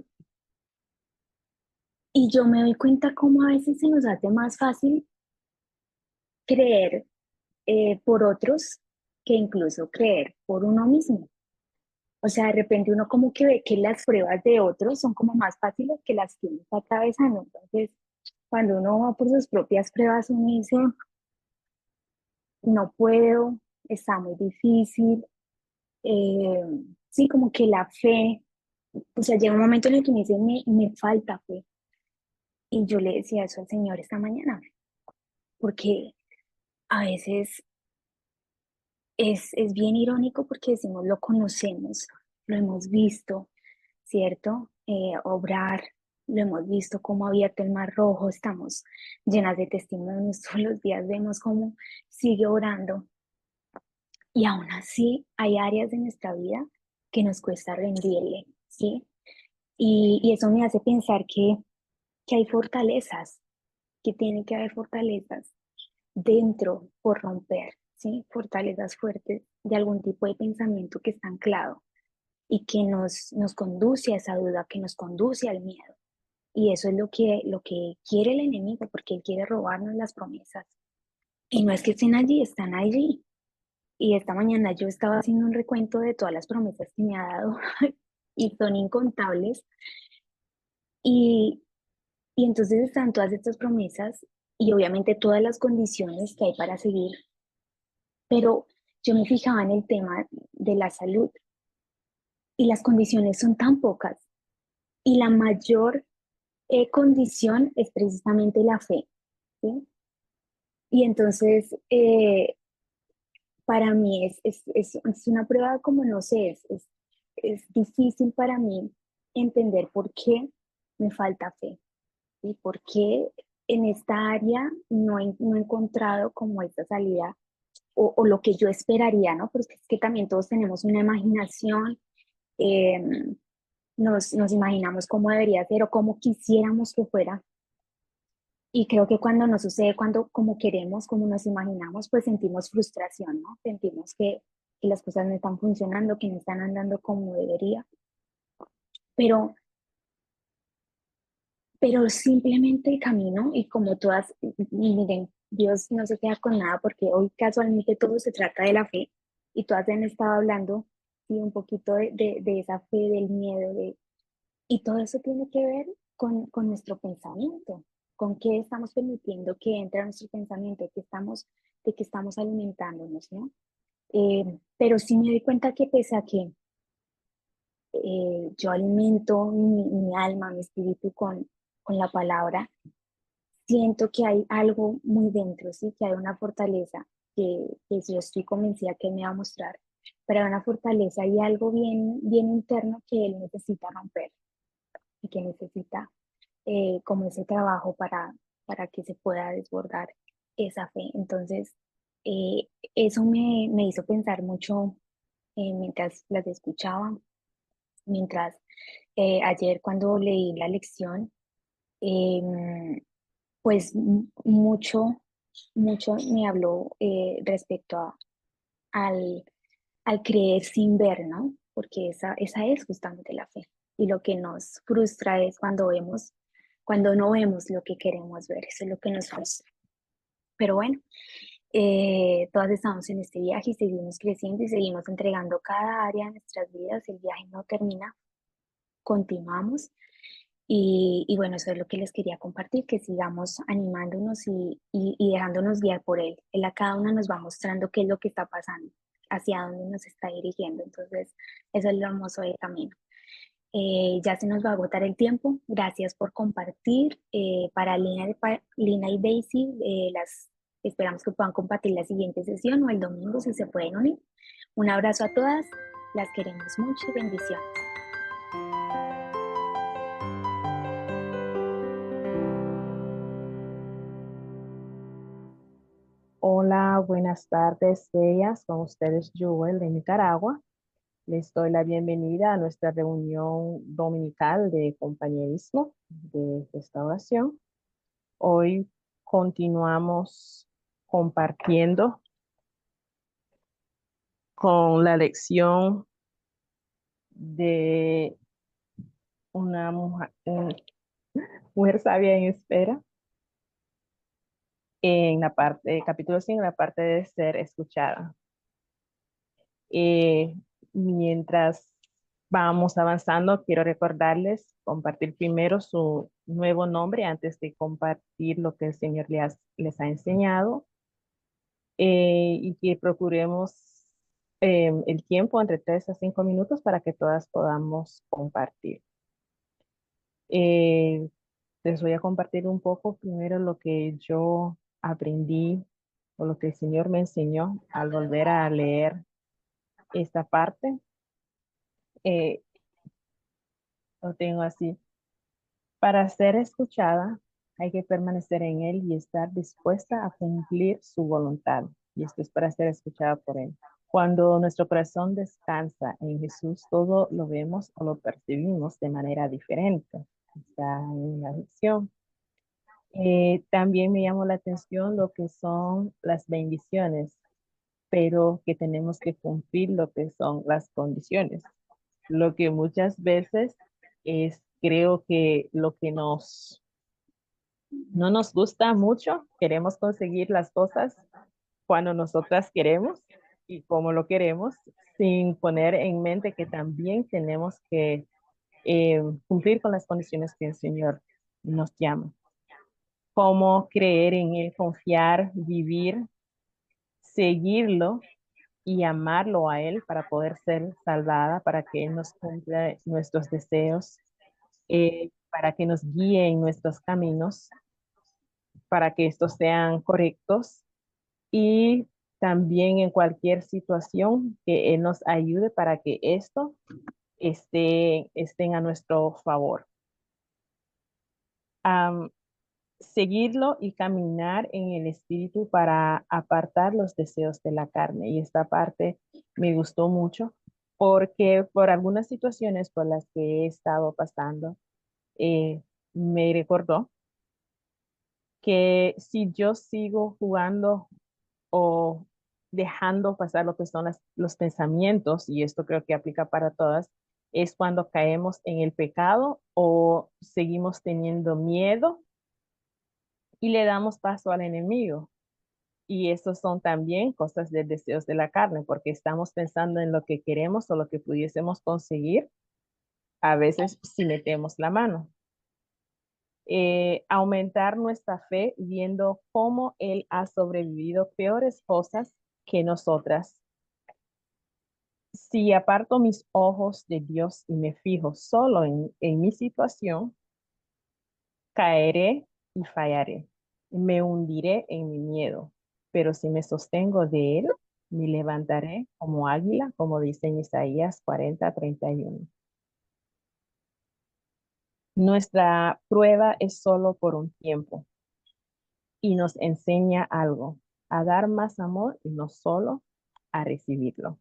Y yo me doy cuenta cómo a veces se nos hace más fácil creer por otros que incluso creer por uno mismo. O sea, de repente uno como que ve que las pruebas de otros son como más fáciles que las que uno está atravesando. Entonces, cuando uno va por sus propias pruebas, uno dice, no puedo, está muy difícil. eh, sí, como que la fe, o sea, llega un momento en el que me dice, me falta fe. Y yo le decía eso al Señor esta mañana, porque a veces es bien irónico porque decimos, lo conocemos, lo hemos visto, ¿cierto? Obrar, lo hemos visto cómo ha abierto el mar rojo, estamos llenas de testimonios, todos los días vemos cómo sigue orando y aún así hay áreas de nuestra vida que nos cuesta rendirle, ¿sí? Y eso me hace pensar que hay fortalezas, que tiene que haber fortalezas dentro por romper, ¿sí? Fortalezas fuertes de algún tipo de pensamiento que está anclado y que nos conduce a esa duda, que nos conduce al miedo. Y eso es lo que quiere el enemigo, porque él quiere robarnos las promesas. Y no es que estén allí, están allí. Y esta mañana yo estaba haciendo un recuento de todas las promesas que me ha dado y son incontables. Y, y entonces están todas estas promesas y obviamente todas las condiciones que hay para seguir. Pero yo me fijaba en el tema de la salud y las condiciones son tan pocas. Y la mayor condición es precisamente la fe, ¿sí? Y entonces, para mí es una prueba como no sé, es difícil para mí entender por qué me falta fe y por qué en esta área no he encontrado como esta salida o lo que yo esperaría, ¿no? Porque es que también todos tenemos una imaginación, eh, nos imaginamos cómo debería ser o cómo quisiéramos que fuera. Y creo que cuando nos sucede, cuando como queremos, como nos imaginamos, pues sentimos frustración, ¿no? Sentimos que las cosas no están funcionando, que no están andando como debería. Pero, pero simplemente el camino y como todas, y miren, Dios no se queda con nada porque hoy casualmente todo se trata de la fe y todas han estado hablando y un poquito de esa fe, del miedo, y todo eso tiene que ver con nuestro pensamiento, con qué estamos permitiendo que entre a nuestro pensamiento, de que estamos alimentándonos, ¿no? Pero sí me doy cuenta que pese a que yo alimento mi alma, mi espíritu con la palabra, siento que hay algo muy dentro, ¿sí? Que hay una fortaleza que yo estoy convencida que Él me va a mostrar, pero hay una fortaleza y algo bien interno que Él necesita romper y que necesita como ese trabajo para que se pueda desbordar esa fe. Entonces, eso me hizo pensar mucho mientras las escuchaba, mientras ayer cuando leí la lección, em, pues mucho me habló respecto al, al creer sin ver, ¿no? Porque esa es justamente la fe. Y lo que nos frustra es cuando no vemos lo que queremos ver, eso es lo que nos frustra. Pero bueno, todas estamos en este viaje y seguimos creciendo y seguimos entregando cada área de nuestras vidas. El viaje no termina, continuamos. Y bueno, eso es lo que les quería compartir, que sigamos animándonos y dejándonos guiar por Él. Él a cada una nos va mostrando qué es lo que está pasando, hacia dónde nos está dirigiendo. Entonces, eso es lo hermoso del camino. Ya se nos va a agotar el tiempo. Gracias por compartir. Para Lina y Daisy, esperamos que puedan compartir la siguiente sesión o el domingo si se pueden unir. Un abrazo a todas. Las queremos mucho y bendiciones. Hola, buenas tardes, bellas. Con ustedes, Joel de Nicaragua. Les doy la bienvenida a nuestra reunión dominical de compañerismo de restauración. Hoy continuamos compartiendo con la lección de una mujer sabia en espera en la parte, capítulo 5, en la parte de ser escuchada. Eh, Mientras vamos avanzando, quiero recordarles compartir primero su nuevo nombre antes de compartir lo que el Señor les ha enseñado, y que procuremos el tiempo entre 3 a 5 minutos para que todas podamos compartir. Eh, Les voy a compartir un poco primero lo que yo aprendí o lo que el Señor me enseñó al volver a leer esta parte. Eh, lo tengo así. Para ser escuchada, hay que permanecer en Él y estar dispuesta a cumplir su voluntad. Y esto es para ser escuchada por Él. Cuando nuestro corazón descansa en Jesús, todo lo vemos o lo percibimos de manera diferente. Está en la lección. También me llamó la atención lo que son las bendiciones, pero que tenemos que cumplir lo que son las condiciones. Lo que muchas veces es, creo que lo que no nos gusta mucho, queremos conseguir las cosas cuando nosotras queremos, y cómo lo queremos, sin poner en mente que también tenemos que cumplir con las condiciones que el Señor nos llama. Cómo creer en Él, confiar, vivir, seguirlo y amarlo a Él para poder ser salvada, para que Él nos cumpla nuestros deseos, para que nos guíe en nuestros caminos, para que estos sean correctos y también en cualquier situación que Él nos ayude para que esto estén a nuestro favor. Am, Seguirlo y caminar en el espíritu para apartar los deseos de la carne. Y esta parte me gustó mucho porque por algunas situaciones por las que he estado pasando, me recordó que si yo sigo jugando o dejando pasar lo que son los pensamientos, y esto creo que aplica para todas, es cuando caemos en el pecado o seguimos teniendo miedo y le damos paso al enemigo. Y estos son también cosas de deseos de la carne, porque estamos pensando en lo que queremos o lo que pudiésemos conseguir, a veces si metemos la mano. Aumentar nuestra fe viendo cómo Él ha sobrevivido peores cosas que nosotras. Si aparto mis ojos de Dios y me fijo solo en mi situación, caeré y fallaré. Me hundiré en mi miedo, pero si me sostengo de Él, me levantaré como águila, como dice en Isaías 40:31. Nuestra prueba es solo por un tiempo y nos enseña algo, a dar más amor y no solo a recibirlo.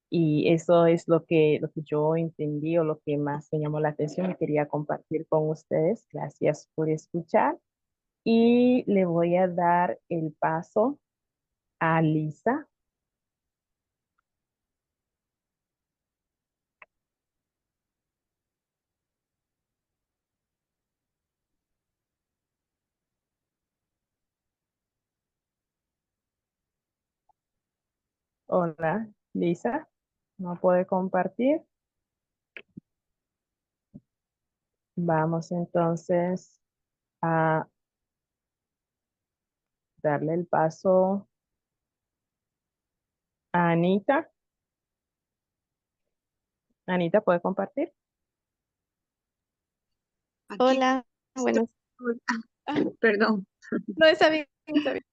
Y eso es lo que yo entendí o lo que más me llamó la atención y quería compartir con ustedes. Gracias por escuchar. Y le voy a dar el paso a Lisa. Hola, Lisa. ¿No puede compartir? Vamos entonces a darle el paso a Anita. Anita, ¿puede compartir? Aquí Hola, estoy. buenas. Perdón. No, está bien, está bien.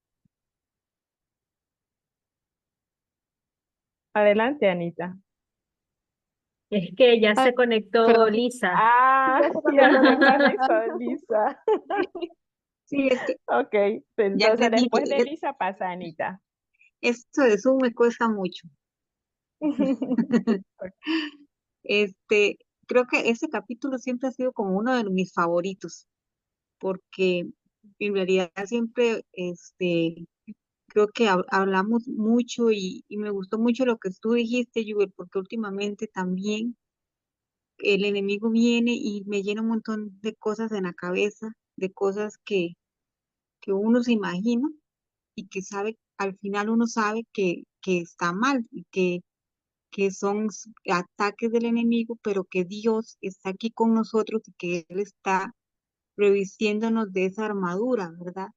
Adelante, Anita. Es que ya Ah, se conectó perdón. Lisa. Ah, Ya se ya conectó conectó a Lisa. Lisa, Lisa. Sí, es que Ok, ya entonces entendí que después de Lisa pasa Anita. esto de Zoom me cuesta mucho. Este, creo que ese capítulo siempre ha sido como uno de mis favoritos, porque en realidad siempre, creo que hablamos mucho y me gustó mucho lo que tú dijiste, Yuel, porque últimamente también el enemigo viene y me llena un montón de cosas en la cabeza, de cosas que uno se imagina y que sabe, al final uno sabe que está mal y que son ataques del enemigo, pero que Dios está aquí con nosotros y que Él está revistiéndonos de esa armadura, ¿verdad?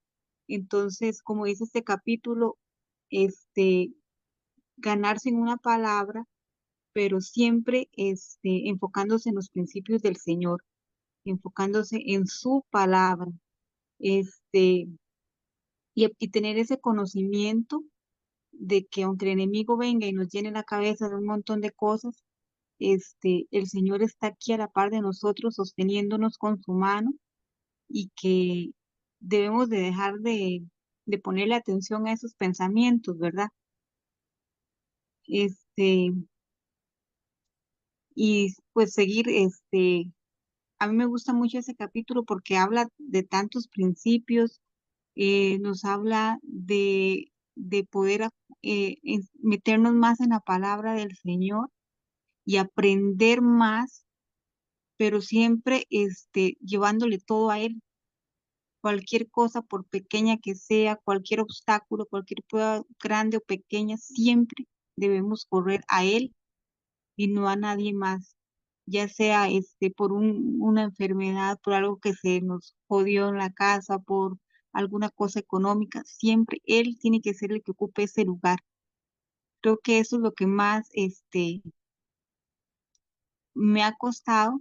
Entonces, como dice este capítulo, este, ganarse en una palabra, pero siempre enfocándose en los principios del Señor, enfocándose en su palabra, este, y tener ese conocimiento de que aunque el enemigo venga y nos llene la cabeza de un montón de cosas, el Señor está aquí a la par de nosotros, sosteniéndonos con su mano y que debemos de dejar de ponerle atención a esos pensamientos, ¿verdad? Este, y pues seguir, a mí me gusta mucho ese capítulo porque habla de tantos principios, nos habla de poder meternos más en la palabra del Señor y aprender más, pero siempre llevándole todo a Él, cualquier cosa, por pequeña que sea, cualquier obstáculo, cualquier prueba grande o pequeña, siempre debemos correr a Él y no a nadie más, ya sea por una enfermedad, por algo que se nos jodió en la casa, por alguna cosa económica, siempre Él tiene que ser el que ocupe ese lugar. Creo que eso es lo que más me ha costado,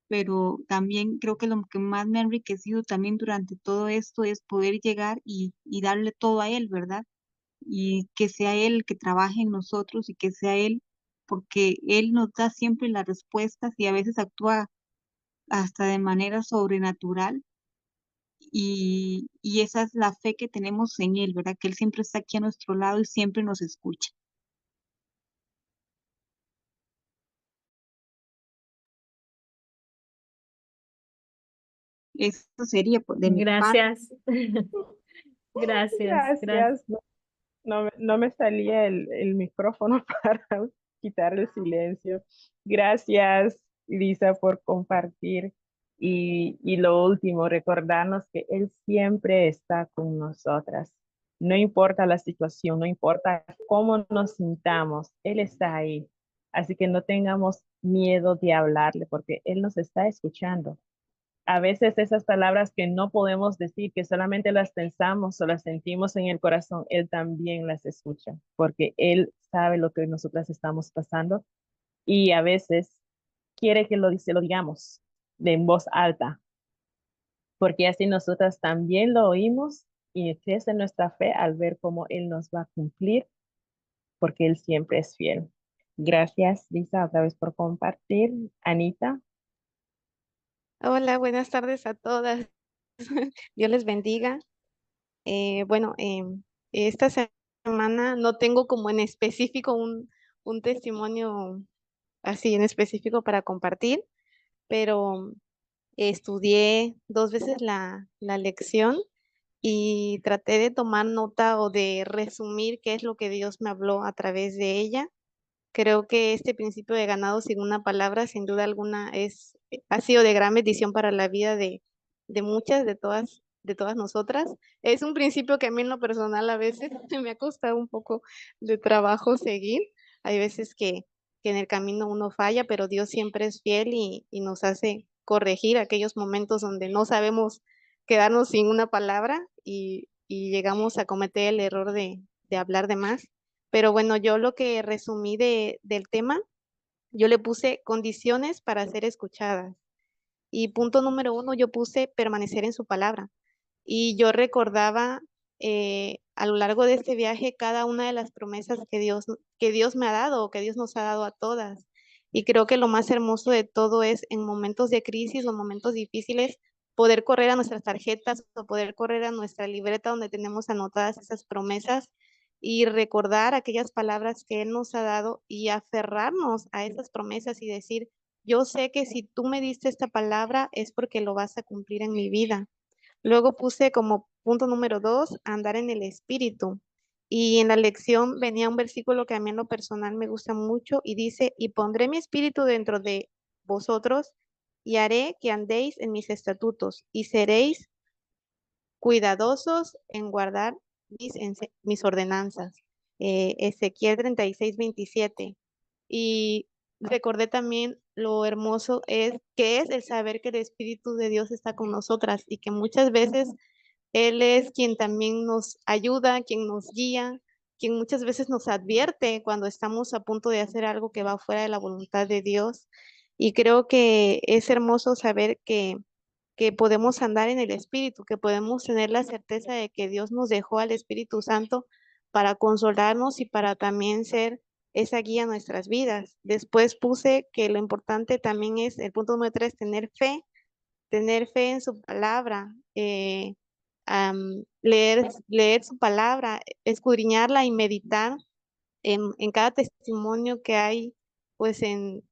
pero también creo que lo que más me ha enriquecido también durante todo esto es poder llegar y darle todo a Él, ¿verdad? Y que sea Él el que trabaje en nosotros y que sea Él, porque Él nos da siempre las respuestas y a veces actúa hasta de manera sobrenatural y esa es la fe que tenemos en Él, ¿verdad? Que Él siempre está aquí a nuestro lado y siempre nos escucha. Eso sería de mi parte. Gracias. Gracias, gracias. Gracias. No me salía el micrófono para quitar el silencio. Gracias, Lisa, por compartir. Y lo último, recordarnos que Él siempre está con nosotras. No importa la situación, no importa cómo nos sintamos, Él está ahí. Así que no tengamos miedo de hablarle porque Él nos está escuchando. A veces esas palabras que no podemos decir, que solamente las pensamos o las sentimos en el corazón, Él también las escucha, porque Él sabe lo que nosotras estamos pasando y a veces quiere que lo digamos en voz alta, porque así nosotras también lo oímos y crece nuestra fe al ver cómo Él nos va a cumplir, porque Él siempre es fiel. Gracias, Lisa, otra vez por compartir. Anita. Hola, buenas tardes a todas. Dios les bendiga. Bueno, esta semana no tengo como en específico un testimonio así en específico para compartir, pero estudié 2 veces la lección y traté de tomar nota o de resumir qué es lo que Dios me habló a través de ella. Creo que este principio de ganado sin una palabra, sin duda alguna, ha sido de gran bendición para la vida de muchas, de todas nosotras. Es un principio que a mí en lo personal a veces me ha costado un poco de trabajo seguir. Hay veces que en el camino uno falla, pero Dios siempre es fiel y nos hace corregir aquellos momentos donde no sabemos quedarnos sin una palabra y llegamos a cometer el error de hablar de más. Pero bueno, yo lo que resumí del tema, yo le puse condiciones para ser escuchadas. Y punto número 1, yo puse permanecer en su palabra. Y yo recordaba a lo largo de este viaje cada una de las promesas que Dios me ha dado o que Dios nos ha dado a todas. Y creo que lo más hermoso de todo es en momentos de crisis o momentos difíciles, poder correr a nuestras tarjetas o poder correr a nuestra libreta donde tenemos anotadas esas promesas y recordar aquellas palabras que Él nos ha dado y aferrarnos a esas promesas y decir, yo sé que si tú me diste esta palabra es porque lo vas a cumplir en mi vida. Luego puse como punto número 2, andar en el espíritu. Y en la lección venía un versículo que a mí en lo personal me gusta mucho y dice, y pondré mi espíritu dentro de vosotros y haré que andéis en mis estatutos y seréis cuidadosos en guardar mis ordenanzas. Ezequiel 36:27. Y recordé también lo hermoso que es el saber que el Espíritu de Dios está con nosotras y que muchas veces Él es quien también nos ayuda, quien nos guía, quien muchas veces nos advierte cuando estamos a punto de hacer algo que va fuera de la voluntad de Dios. Y creo que es hermoso saber que podemos andar en el Espíritu, que podemos tener la certeza de que Dios nos dejó al Espíritu Santo para consolarnos y para también ser esa guía en nuestras vidas. Después puse que lo importante también es, el punto número 3, tener fe en su palabra, leer su palabra, escudriñarla y meditar en cada testimonio que hay, pues en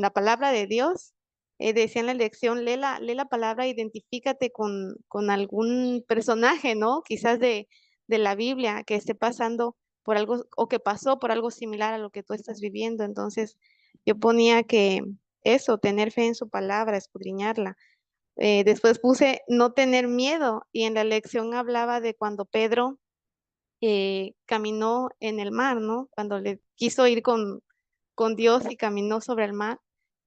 la palabra de Dios. Decía en la lección, lee la palabra, identifícate con algún personaje, ¿no? Quizás de la Biblia que esté pasando por algo o que pasó por algo similar a lo que tú estás viviendo. Entonces, yo ponía que eso, tener fe en su palabra, escudriñarla. Después puse no tener miedo y en la lección hablaba de cuando Pedro caminó en el mar, ¿no? Cuando le quiso ir con Dios y caminó sobre el mar.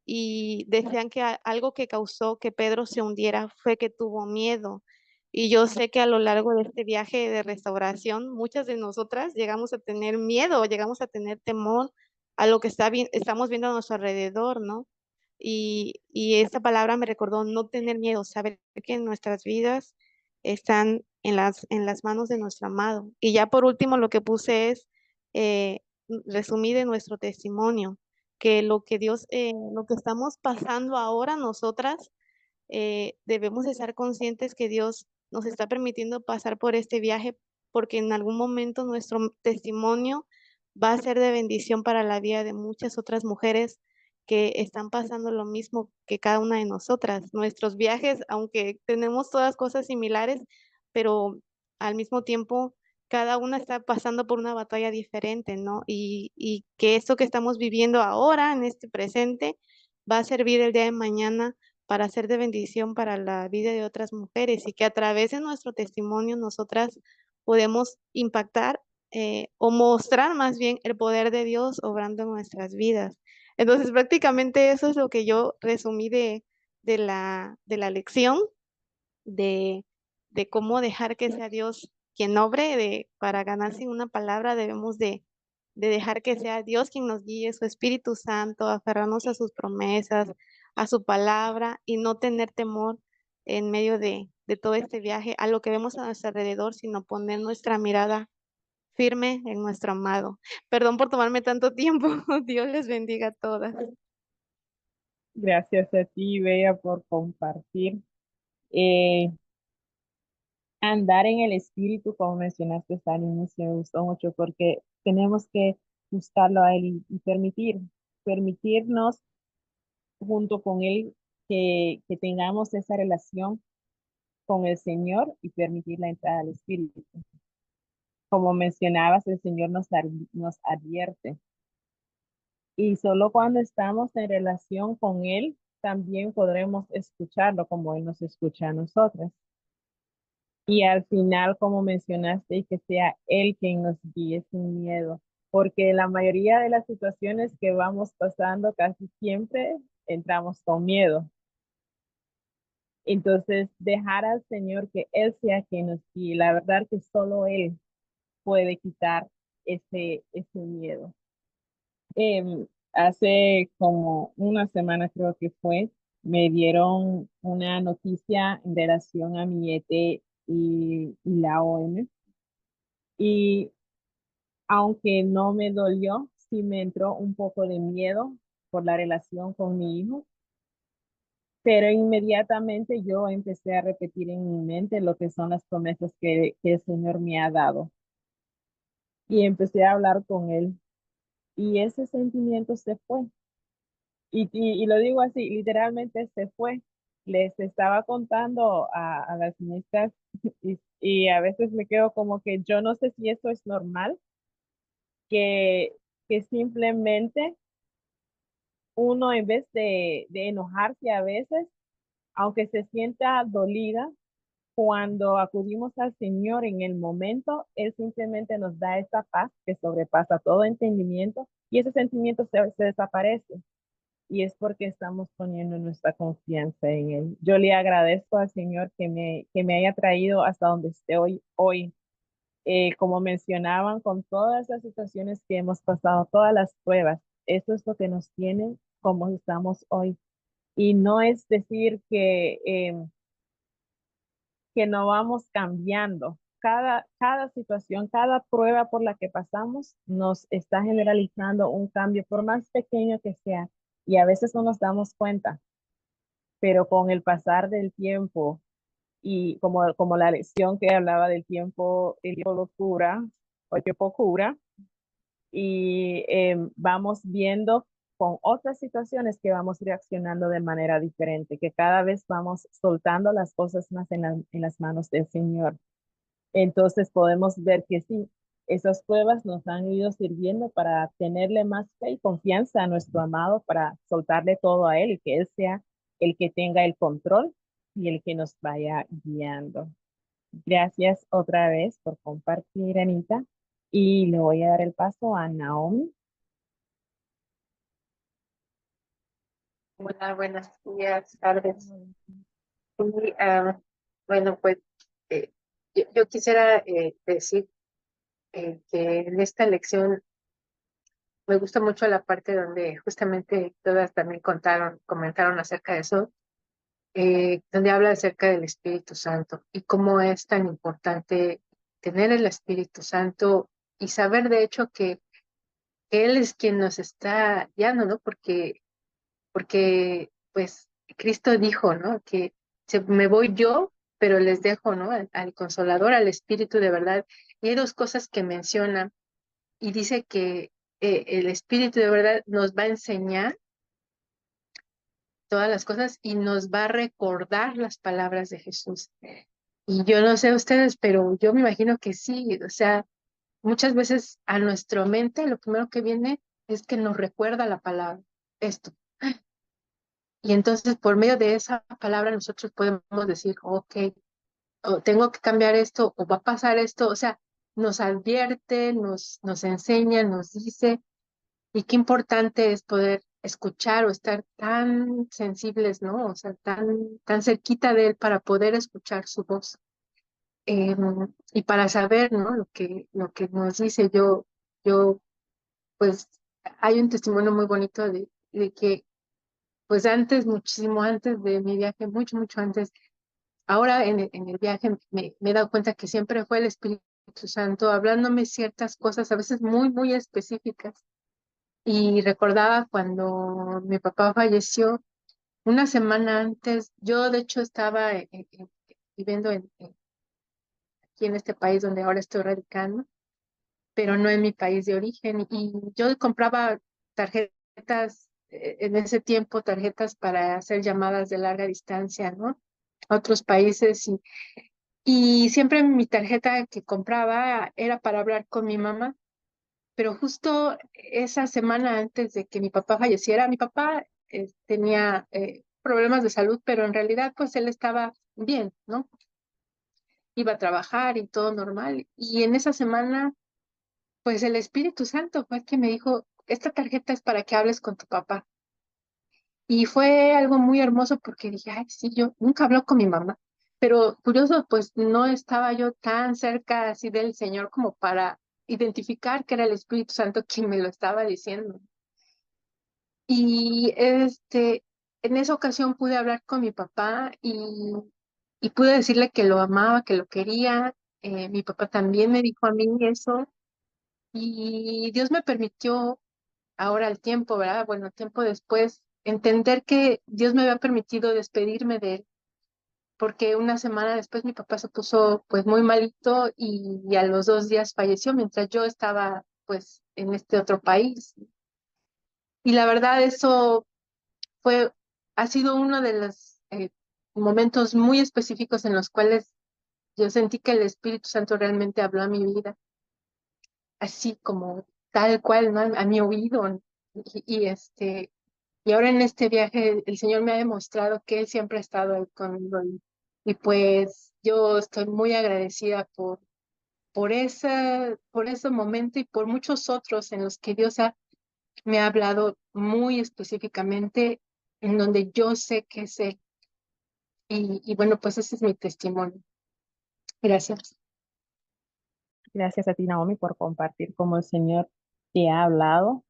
Y decían que algo que causó que Pedro se hundiera fue que tuvo miedo. Y yo sé que a lo largo de este viaje de restauración, muchas de nosotras llegamos a tener miedo, llegamos a tener temor a lo que estamos viendo a nuestro alrededor, ¿no? Y esta palabra me recordó no tener miedo, saber que nuestras vidas están en las manos de nuestro amado. Y ya por último, lo que puse es resumir de nuestro testimonio, que lo que Dios, lo que estamos pasando ahora nosotras, debemos estar conscientes que Dios nos está permitiendo pasar por este viaje porque en algún momento nuestro testimonio va a ser de bendición para la vida de muchas otras mujeres que están pasando lo mismo que cada una de nosotras. Nuestros viajes, aunque tenemos todas cosas similares, pero al mismo tiempo cada una está pasando por una batalla diferente, ¿no? Y que esto que estamos viviendo ahora, en este presente, va a servir el día de mañana para ser de bendición para la vida de otras mujeres y que a través de nuestro testimonio nosotras podemos impactar o mostrar más bien el poder de Dios obrando en nuestras vidas. Entonces, prácticamente eso es lo que yo resumí de la lección, de, de cómo dejar que sea Dios quien obre, para ganar sin una palabra debemos de dejar que sea Dios quien nos guíe, su Espíritu Santo, aferrarnos a sus promesas, a su palabra y no tener temor en medio de todo este viaje, a lo que vemos a nuestro alrededor, sino poner nuestra mirada firme en nuestro amado. Perdón por tomarme tanto tiempo. Dios les bendiga a todas. Gracias a ti, Bea, por compartir. Eh, Andar en el espíritu, como mencionaste al inicio, me gustó mucho porque tenemos que buscarlo a él y permitirnos junto con él que tengamos esa relación con el Señor y permitir la entrada al espíritu. Como mencionabas, el Señor nos advierte y solo cuando estamos en relación con él también podremos escucharlo como él nos escucha a nosotras. Y al final, como mencionaste, y que sea Él quien nos guíe sin miedo, porque la mayoría de las situaciones que vamos pasando casi siempre entramos con miedo. Entonces, dejar al Señor que Él sea quien nos guíe. La verdad que solo Él puede quitar ese miedo. Hace como una semana creo que fue, me dieron una noticia en relación a mi ET y la OM. Y aunque no me dolió, sí me entró un poco de miedo por la relación con mi hijo, pero inmediatamente yo empecé a repetir en mi mente lo que son las promesas que el Señor me ha dado. Y empecé a hablar con Él. Y ese sentimiento se fue. Y lo digo así, literalmente se fue. Les estaba contando a las niñas y a veces me quedo como que yo no sé si esto es normal, que, que simplemente uno en vez de enojarse a veces, aunque se sienta dolida, cuando acudimos al Señor en el momento, Él simplemente nos da esa paz que sobrepasa todo entendimiento y ese sentimiento se desaparece. Y es porque estamos poniendo nuestra confianza en Él. Yo le agradezco al Señor que me haya traído hasta donde estoy hoy. Como mencionaban, con todas las situaciones que hemos pasado, todas las pruebas, eso es lo que nos tiene como estamos hoy. Y no es decir que no vamos cambiando. Cada situación, cada prueba por la que pasamos nos está generalizando un cambio, por más pequeño que sea. Y a veces no nos damos cuenta, pero con el pasar del tiempo y como la lección que hablaba del tiempo, el tiempo lo cura, o el tiempo cura, y vamos viendo con otras situaciones que vamos reaccionando de manera diferente, que cada vez vamos soltando las cosas más en las manos del Señor. Entonces podemos ver que sí, esas pruebas nos han ido sirviendo para tenerle más fe y confianza a nuestro amado, para soltarle todo a Él y que Él sea el que tenga el control y el que nos vaya guiando. Gracias otra vez por compartir, Anita. Y le voy a dar el paso a Naomi. Hola, buenos días, tardes. Y, bueno, pues yo quisiera decir que en esta lección me gusta mucho la parte donde justamente todas también comentaron acerca de eso, donde habla acerca del Espíritu Santo y cómo es tan importante tener el Espíritu Santo y saber de hecho que Él es quien nos está guiando, ¿no? Porque pues Cristo dijo, ¿no? Que me voy yo, pero les dejo, ¿no? Al Consolador, al Espíritu de verdad. Y hay dos cosas que menciona y dice que el Espíritu de verdad nos va a enseñar todas las cosas y nos va a recordar las palabras de Jesús. Y yo no sé ustedes, pero yo me imagino que sí, o sea, muchas veces a nuestra mente lo primero que viene es que nos recuerda la palabra, esto. Y entonces por medio de esa palabra nosotros podemos decir, ok, o tengo que cambiar esto, o va a pasar esto, o sea, nos advierte, nos enseña, nos dice, y qué importante es poder escuchar o estar tan sensibles, ¿no? O sea, tan cerquita de él para poder escuchar su voz. Y para saber, ¿no? Lo que nos dice yo, pues, hay un testimonio muy bonito de que, pues antes, muchísimo antes de mi viaje, mucho, mucho antes, ahora en el viaje me he dado cuenta que siempre fue el Espíritu Santo hablándome ciertas cosas, a veces muy, muy específicas. Y recordaba cuando mi papá falleció, una semana antes, yo de hecho estaba viviendo aquí en este país donde ahora estoy radicando, pero no en mi país de origen. Y yo compraba tarjetas, en ese tiempo, tarjetas para hacer llamadas de larga distancia, ¿no? A otros países. Y siempre mi tarjeta que compraba era para hablar con mi mamá. Pero justo esa semana antes de que mi papá falleciera, mi papá tenía problemas de salud, pero en realidad pues él estaba bien, ¿no? Iba a trabajar y todo normal. Y en esa semana, pues el Espíritu Santo fue el que me dijo, esta tarjeta es para que hables con tu papá. Y fue algo muy hermoso porque dije, ay, sí, yo nunca hablo con mi mamá. Pero curioso, pues no estaba yo tan cerca así del Señor como para identificar que era el Espíritu Santo quien me lo estaba diciendo. Y en esa ocasión pude hablar con mi papá y pude decirle que lo amaba, que lo quería. Mi papá también me dijo a mí eso. Y Dios me permitió ahora al tiempo, ¿verdad? Bueno, tiempo después, entender que Dios me había permitido despedirme de él, porque una semana después mi papá se puso pues muy malito y a los 2 días falleció mientras yo estaba pues en este otro país. Y la verdad eso ha sido uno de los momentos muy específicos en los cuales yo sentí que el Espíritu Santo realmente habló a mi vida, así como tal cual, ¿no? A mi oído. Y ahora en este viaje el Señor me ha demostrado que Él siempre ha estado ahí conmigo y pues yo estoy muy agradecida por ese momento y por muchos otros en los que me ha hablado muy específicamente, en donde yo sé que es Él. Y bueno, pues ese es mi testimonio. Gracias. Gracias a ti, Naomi, por compartir cómo el Señor te ha hablado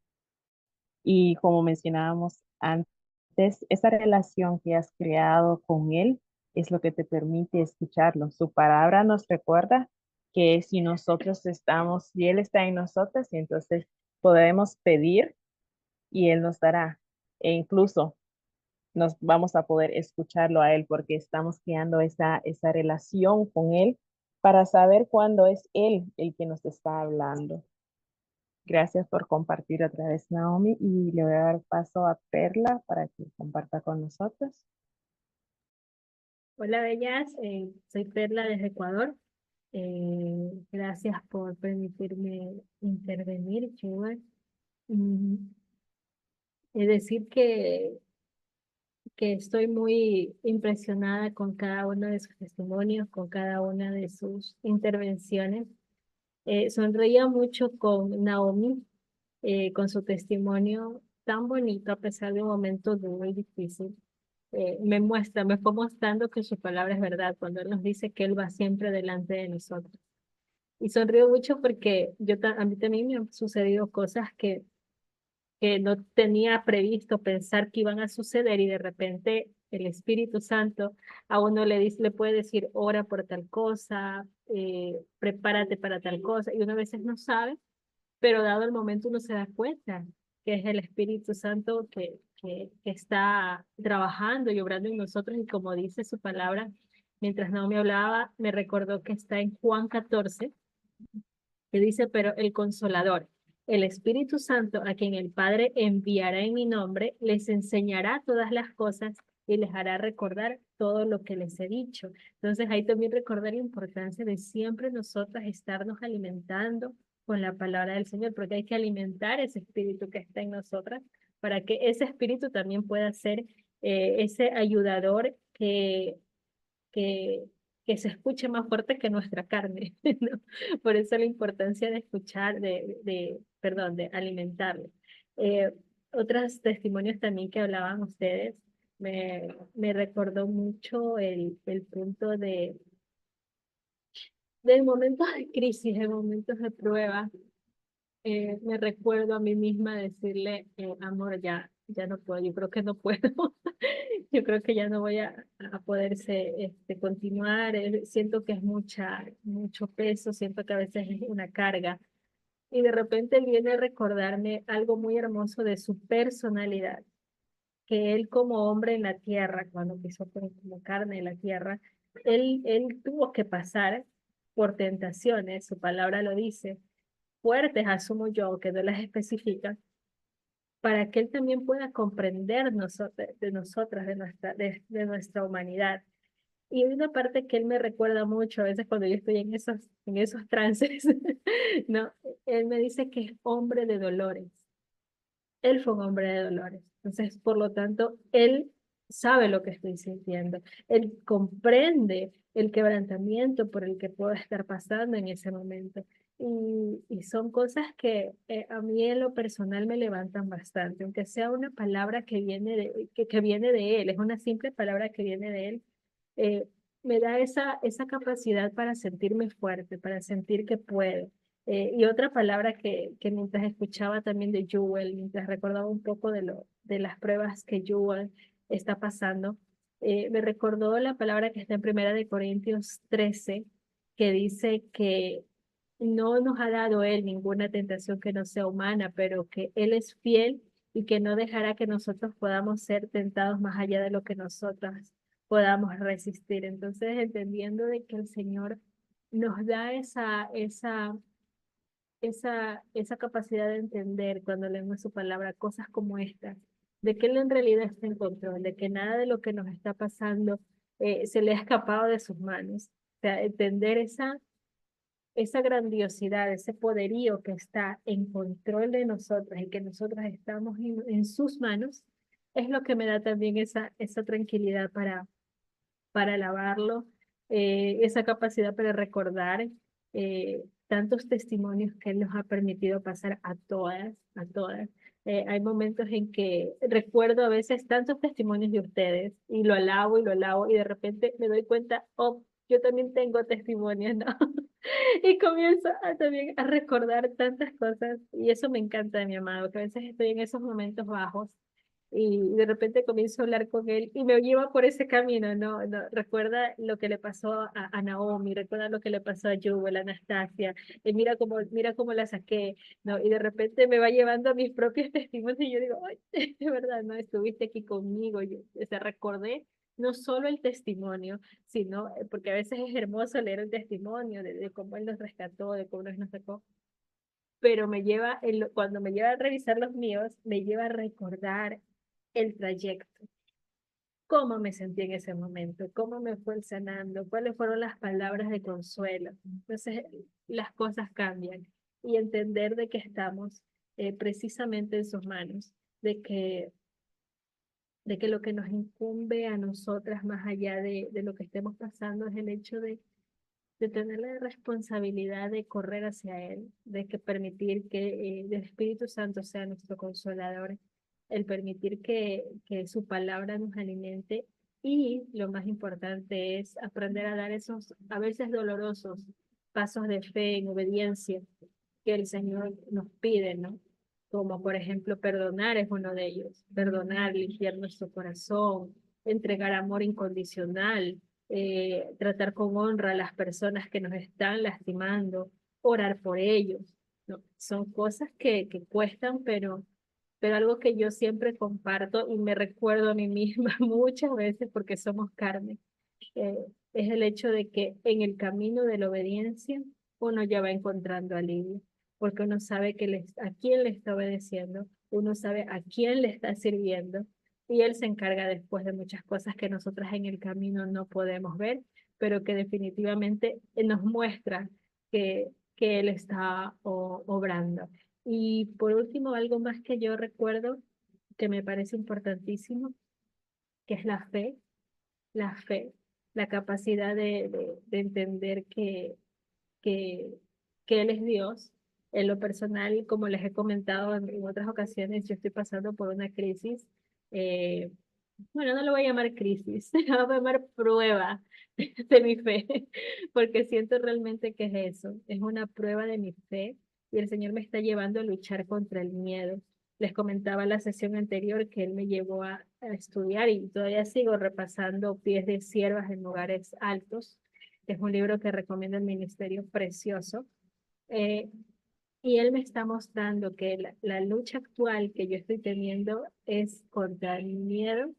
y como mencionábamos antes, esa relación que has creado con Él es lo que te permite escucharlo. Su palabra nos recuerda que si nosotros estamos, si Él está en nosotros, y entonces podemos pedir y Él nos dará. E incluso nos vamos a poder escucharlo a Él porque estamos creando esa relación con Él para saber cuándo es Él el que nos está hablando. Gracias por compartir otra vez, Naomi, y le voy a dar paso a Perla para que comparta con nosotros. Hola, bellas. Soy Perla desde Ecuador. Gracias por permitirme intervenir, Chuy. Mm, Es decir, que que estoy muy impresionada con cada uno de sus testimonios, con cada una de sus intervenciones. Sonreía mucho con Naomi, con su testimonio tan bonito a pesar de un momento duro y difícil. Me fue mostrando que su palabra es verdad cuando Él nos dice que Él va siempre delante de nosotros. Y sonrío mucho porque a mí también me han sucedido cosas que no tenía previsto pensar que iban a suceder y de repente el Espíritu Santo a uno le puede decir, ora por tal cosa, prepárate para tal cosa, y uno a veces no sabe, pero dado el momento uno se da cuenta que es el Espíritu Santo que está trabajando y obrando en nosotros, y como dice su palabra, mientras Naomi hablaba, me recordó que está en Juan 14, que dice, pero el Consolador, el Espíritu Santo, a quien el Padre enviará en mi nombre, les enseñará todas las cosas y les hará recordar todo lo que les he dicho. Entonces, ahí también recordar la importancia de siempre nosotras estarnos alimentando con la palabra del Señor, porque hay que alimentar ese espíritu que está en nosotras para que ese espíritu también pueda ser ese ayudador que, que se escuche más fuerte que nuestra carne, ¿no? Por eso la importancia de escuchar, perdón, de alimentarlo. Otros testimonios también que hablaban ustedes, me recordó mucho el punto de momentos de crisis, de momentos de prueba. Me recuerdo a mí misma decirle, amor, ya no puedo, yo creo que no puedo, yo creo que ya no voy a poderse continuar, siento que es mucho peso, siento que a veces es una carga, y de repente él viene a recordarme algo muy hermoso de su personalidad, que él como hombre en la tierra, cuando pisó como carne en la tierra, él tuvo que pasar por tentaciones, su palabra lo dice, fuertes, asumo yo, que no las especifica, para que Él también pueda comprender de nosotras, de nuestra humanidad. Y hay una parte que Él me recuerda mucho, a veces cuando yo estoy en esos trances, ¿no? Él me dice que es hombre de dolores. Él fue un hombre de dolores. Entonces, por lo tanto, Él sabe lo que estoy sintiendo. Él comprende el quebrantamiento por el que puedo estar pasando en ese momento. Y son cosas que a mí en lo personal me levantan bastante, aunque sea una palabra que viene de Él, es una simple palabra que viene de Él, eh, me da esa capacidad para sentirme fuerte, para sentir que puedo. Y otra palabra que mientras escuchaba también de Jewel, mientras recordaba un poco de las pruebas que Jewel está pasando, me recordó la palabra que está en Primera de Corintios 13, que dice que no nos ha dado Él ninguna tentación que no sea humana, pero que Él es fiel y que no dejará que nosotros podamos ser tentados más allá de lo que nosotros podamos resistir. Entonces, entendiendo de que el Señor nos da esa capacidad de entender cuando leemos su palabra cosas como estas, de que Él en realidad está en control, de que nada de lo que nos está pasando se le ha escapado de sus manos. O sea, entender esa grandiosidad, ese poderío que está en control de nosotras y que nosotras estamos en sus manos, es lo que me da también esa tranquilidad para alabarlo, esa capacidad para recordar tantos testimonios que Él nos ha permitido pasar a todas, a todas. Hay momentos en que recuerdo a veces tantos testimonios de ustedes y lo alabo y de repente me doy cuenta, oh, yo también tengo testimonios, ¿no? Y comienzo también a recordar tantas cosas y eso me encanta de mi amado, que a veces estoy en esos momentos bajos y de repente comienzo a hablar con él y me lleva por ese camino, ¿no? Recuerda lo que le pasó a Naomi, recuerda lo que le pasó a Jubal, a Anastasia, y mira cómo la saqué, ¿no? Y de repente me va llevando a mis propios testimonios y yo digo, ay, de verdad, ¿no? Estuviste aquí conmigo, yo, o sea, recordé no solo el testimonio, sino, porque a veces es hermoso leer el testimonio de cómo él nos rescató, de cómo él nos sacó, pero cuando me lleva a revisar los míos, me lleva a recordar el trayecto, cómo me sentí en ese momento, cómo me fue él sanando, cuáles fueron las palabras de consuelo. Entonces, las cosas cambian y entender de que estamos precisamente en sus manos, de que de que lo que nos incumbe a nosotras, más allá de lo que estemos pasando, es el hecho de tener la responsabilidad de correr hacia Él, de que permitir que el Espíritu Santo sea nuestro consolador, el permitir que su palabra nos alimente y lo más importante es aprender a dar esos, a veces dolorosos, pasos de fe en obediencia que el Señor nos pide, ¿no? Como por ejemplo perdonar es uno de ellos, perdonar, limpiar nuestro corazón, entregar amor incondicional, tratar con honra a las personas que nos están lastimando, orar por ellos, ¿no? Son cosas que cuestan, pero algo que yo siempre comparto y me recuerdo a mí misma muchas veces porque somos carne, eh, es el hecho de que en el camino de la obediencia uno ya va encontrando alivio, porque uno sabe a quién le está obedeciendo, uno sabe a quién le está sirviendo, y Él se encarga después de muchas cosas que nosotras en el camino no podemos ver, pero que definitivamente nos muestra que Él está obrando. Y por último, algo más que yo recuerdo que me parece importantísimo, que es la fe, la capacidad de entender que, que Él es Dios. En lo personal, como les he comentado en otras ocasiones, yo estoy pasando por una crisis. eh, bueno, no lo voy a llamar crisis, lo voy a llamar prueba de mi fe, porque siento realmente que es eso, es una prueba de mi fe y el Señor me está llevando a luchar contra el miedo. Les comentaba en la sesión anterior que Él me llevó a estudiar y todavía sigo repasando Pies de Siervas en Lugares Altos. Es un libro que recomienda el ministerio, precioso. Eh, y Él me está mostrando que la lucha actual que yo estoy teniendo es contra el miedo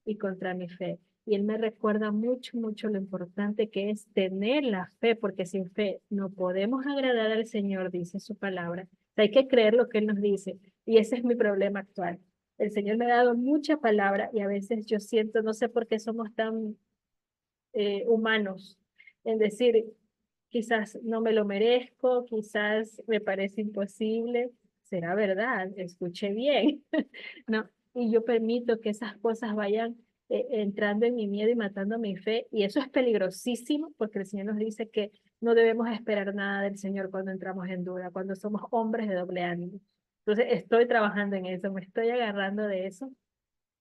y contra mi fe. Y Él me recuerda mucho, mucho lo importante que es tener la fe, porque sin fe no podemos agradar al Señor, dice su palabra. O sea, hay que creer lo que Él nos dice. Y ese es mi problema actual. El Señor me ha dado mucha palabra y a veces yo siento, no sé por qué somos tan humanos, en decir, quizás no me lo merezco, quizás me parece imposible, será verdad, escuché bien, ¿no? Y yo permito que esas cosas vayan entrando en mi miedo y matando mi fe, y eso es peligrosísimo porque el Señor nos dice que no debemos esperar nada del Señor cuando entramos en duda, cuando somos hombres de doble ánimo. Entonces estoy trabajando en eso, me estoy agarrando de eso.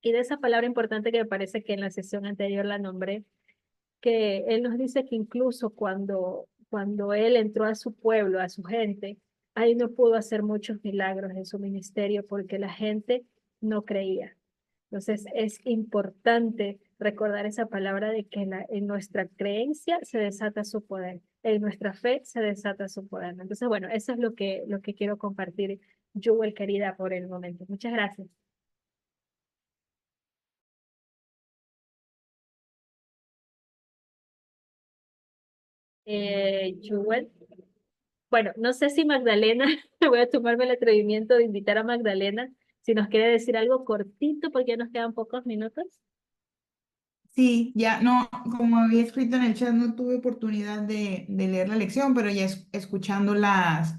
Y de esa palabra importante que me parece que en la sesión anterior la nombré, que Él nos dice que incluso cuando Él entró a su pueblo, a su gente, ahí no pudo hacer muchos milagros en su ministerio porque la gente no creía. Entonces es importante recordar esa palabra de que en nuestra creencia se desata su poder, en nuestra fe se desata su poder. Entonces, bueno, eso es lo que quiero compartir, Jewel, querida, por el momento. Muchas gracias. Jewel. Bueno, no sé si Magdalena, voy a tomarme el atrevimiento de invitar a Magdalena, si nos quiere decir algo cortito, porque ya nos quedan pocos minutos. Sí, ya no, como había escrito en el chat, no tuve oportunidad de leer la lección, pero ya escuchándolas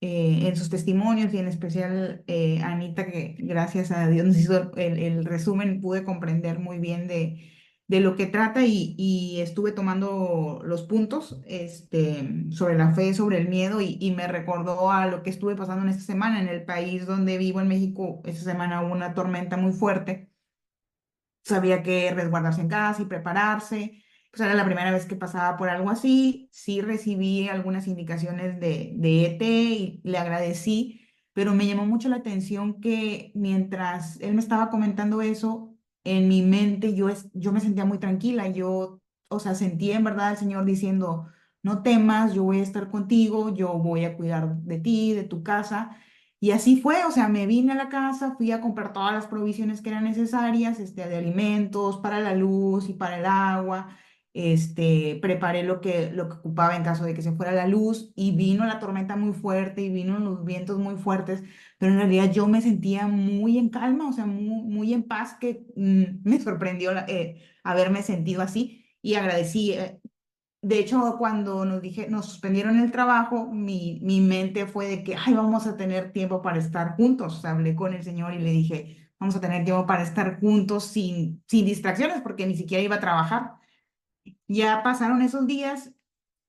en sus testimonios y en especial Anita, que gracias a Dios nos hizo el resumen, pude comprender muy bien de lo que trata y estuve tomando los puntos sobre la fe, sobre el miedo y me recordó a lo que estuve pasando en esta semana en el país donde vivo, en México. Esta semana hubo una tormenta muy fuerte, sabía que resguardarse en casa y prepararse. Pues era la primera vez que pasaba por algo así. Sí recibí algunas indicaciones de ET y le agradecí, pero me llamó mucho la atención que mientras él me estaba comentando eso, en mi mente yo me sentía muy tranquila. Yo, o sea, sentía en verdad al Señor diciendo, no temas, yo voy a estar contigo, yo voy a cuidar de ti, de tu casa. Y así fue, o sea, me vine a la casa, fui a comprar todas las provisiones que eran necesarias, de alimentos, para la luz y para el agua, preparé lo que ocupaba en caso de que se fuera la luz y vino la tormenta muy fuerte y vino los vientos muy fuertes, pero en realidad yo me sentía muy en calma, o sea, muy, muy en paz, que me sorprendió haberme sentido así y agradecí. De hecho, cuando nos suspendieron el trabajo, mi mente fue de que, ay, vamos a tener tiempo para estar juntos. O sea, hablé con el Señor y le dije, vamos a tener tiempo para estar juntos sin distracciones, porque ni siquiera iba a trabajar. Ya pasaron esos días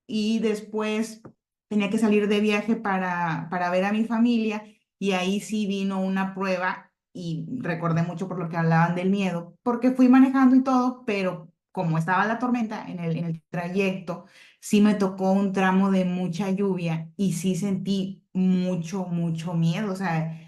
y después tenía que salir de viaje para ver a mi familia y ahí sí vino una prueba y recordé mucho por lo que hablaban del miedo, porque fui manejando y todo, pero como estaba la tormenta en el trayecto, sí me tocó un tramo de mucha lluvia y sí sentí mucho miedo. O sea,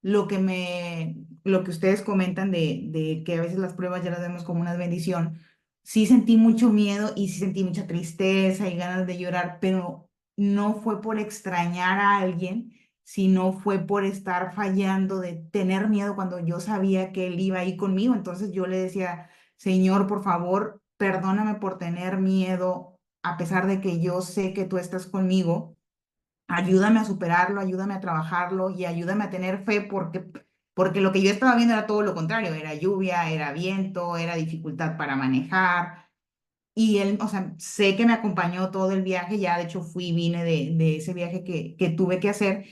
lo que ustedes comentan de que a veces las pruebas ya las vemos como una bendición, sí sentí mucho miedo y sí sentí mucha tristeza y ganas de llorar, pero no fue por extrañar a alguien, sino fue por estar fallando, de tener miedo cuando yo sabía que él iba ahí conmigo. Entonces yo le decía, Señor, por favor, perdóname por tener miedo, a pesar de que yo sé que tú estás conmigo. Ayúdame a superarlo, ayúdame a trabajarlo y ayúdame a tener fe porque lo que yo estaba viendo era todo lo contrario, era lluvia, era viento, era dificultad para manejar. Y él, o sea, sé que me acompañó todo el viaje, ya de hecho fui, vine de ese viaje que tuve que hacer,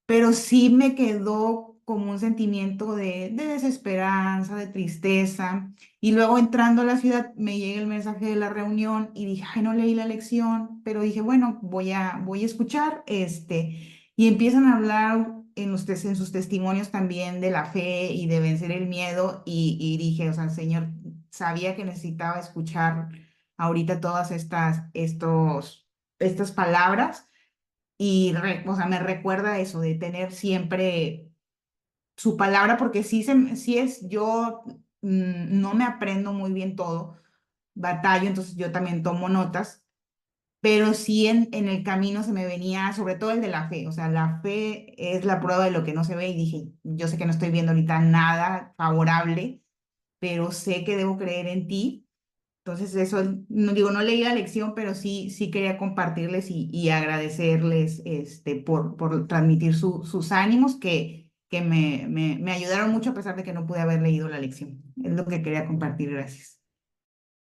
pero sí me quedó como un sentimiento de desesperanza, de tristeza. Y luego entrando a la ciudad me llega el mensaje de la reunión y dije, ay, no leí la lección, pero dije, bueno, voy a escuchar y empiezan a hablar en sus testimonios también de la fe y de vencer el miedo y dije, o sea, Señor, sabía que necesitaba escuchar ahorita todas estas palabras y o sea, me recuerda eso de tener siempre su palabra, porque sí es, yo no me aprendo muy bien todo, batallo, entonces yo también tomo notas, pero sí en el camino se me venía, sobre todo el de la fe, o sea, la fe es la prueba de lo que no se ve y dije, yo sé que no estoy viendo ahorita nada favorable, pero sé que debo creer en ti. Entonces, eso, no digo, no leí la lección, pero sí quería compartirles y agradecerles por transmitir sus ánimos que me ayudaron mucho a pesar de que no pude haber leído la lección. Es lo que quería compartir. Gracias.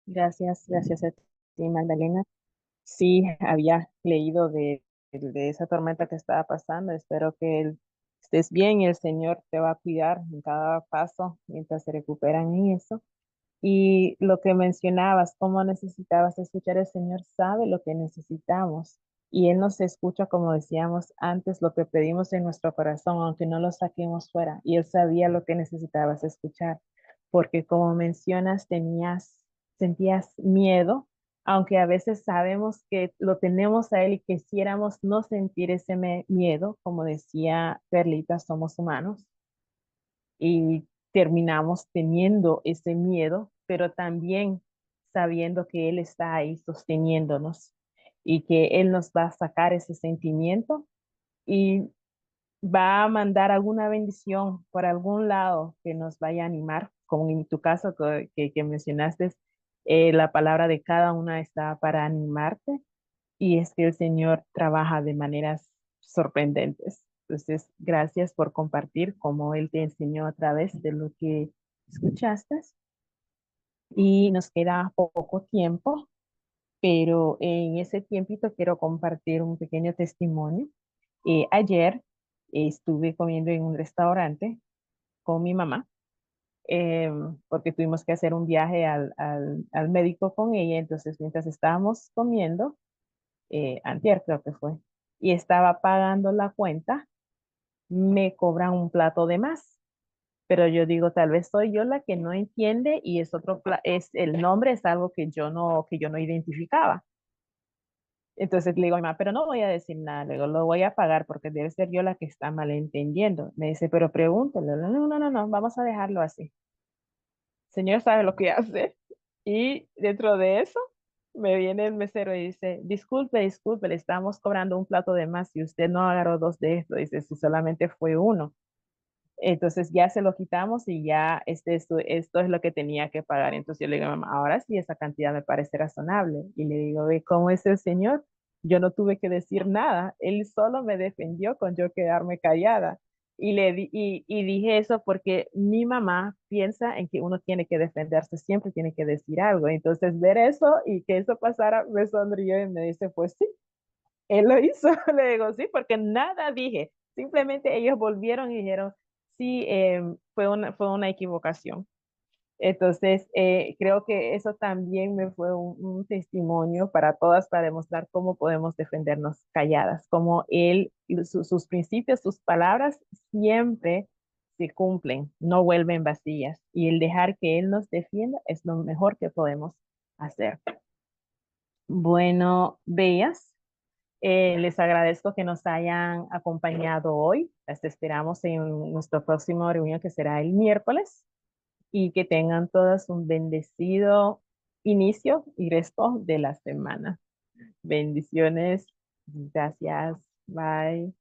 Gracias a ti, Magdalena. Sí, había leído de esa tormenta que estaba pasando. Espero que estés bien y el Señor te va a cuidar en cada paso mientras se recuperan en eso. Y lo que mencionabas, cómo necesitabas escuchar, el Señor sabe lo que necesitamos y Él nos escucha, como decíamos antes, lo que pedimos en nuestro corazón, aunque no lo saquemos fuera. Y Él sabía lo que necesitabas escuchar, porque como mencionas, sentías miedo, aunque a veces sabemos que lo tenemos a Él y quisiéramos no sentir ese miedo, como decía Perlita, somos humanos y terminamos teniendo ese miedo, pero también sabiendo que Él está ahí sosteniéndonos y que Él nos va a sacar ese sentimiento y va a mandar alguna bendición por algún lado que nos vaya a animar, como en tu caso que mencionaste, la palabra de cada una está para animarte y es que el Señor trabaja de maneras sorprendentes. Entonces, gracias por compartir como Él te enseñó a través de lo que escuchaste. Y nos queda poco tiempo, pero en ese tiempito quiero compartir un pequeño testimonio. Ayer estuve comiendo en un restaurante con mi mamá, porque tuvimos que hacer un viaje al médico con ella. Entonces, mientras estábamos comiendo, antier creo que fue, y estaba pagando la cuenta, me cobran un plato de más. Pero yo digo, tal vez soy yo la que no entiende y es es el nombre es algo que yo no identificaba. Entonces le digo a mi mamá, pero no voy a decir nada, le digo, lo voy a pagar porque debe ser yo la que está malentendiendo. Me dice, pero pregúntale. No, vamos a dejarlo así. Señor sabe lo que hace. Y dentro de eso, me viene el mesero y dice, disculpe, le estamos cobrando un plato de más y usted no agarró dos de esto. Dice, si solamente fue uno. Entonces ya se lo quitamos y ya esto es lo que tenía que pagar. Entonces yo le digo, mamá, ahora sí esa cantidad me parece razonable. Y le digo, ve cómo es el Señor. Yo no tuve que decir nada. Él solo me defendió con yo quedarme callada. Y dije eso porque mi mamá piensa en que uno tiene que defenderse, siempre tiene que decir algo. Entonces ver eso y que eso pasara, me sonrió y me dice, pues sí, él lo hizo. Le digo, sí, porque nada dije. Simplemente ellos volvieron y dijeron, sí, fue una equivocación. Entonces, creo que eso también me fue un testimonio para todas para demostrar cómo podemos defendernos calladas, cómo él, sus principios, sus palabras siempre se cumplen, no vuelven vacías. Y el dejar que él nos defienda es lo mejor que podemos hacer. Bueno, bellas, les agradezco que nos hayan acompañado hoy. Las esperamos en nuestra próxima reunión que será el miércoles y que tengan todas un bendecido inicio y resto de la semana. Bendiciones. Gracias. Bye.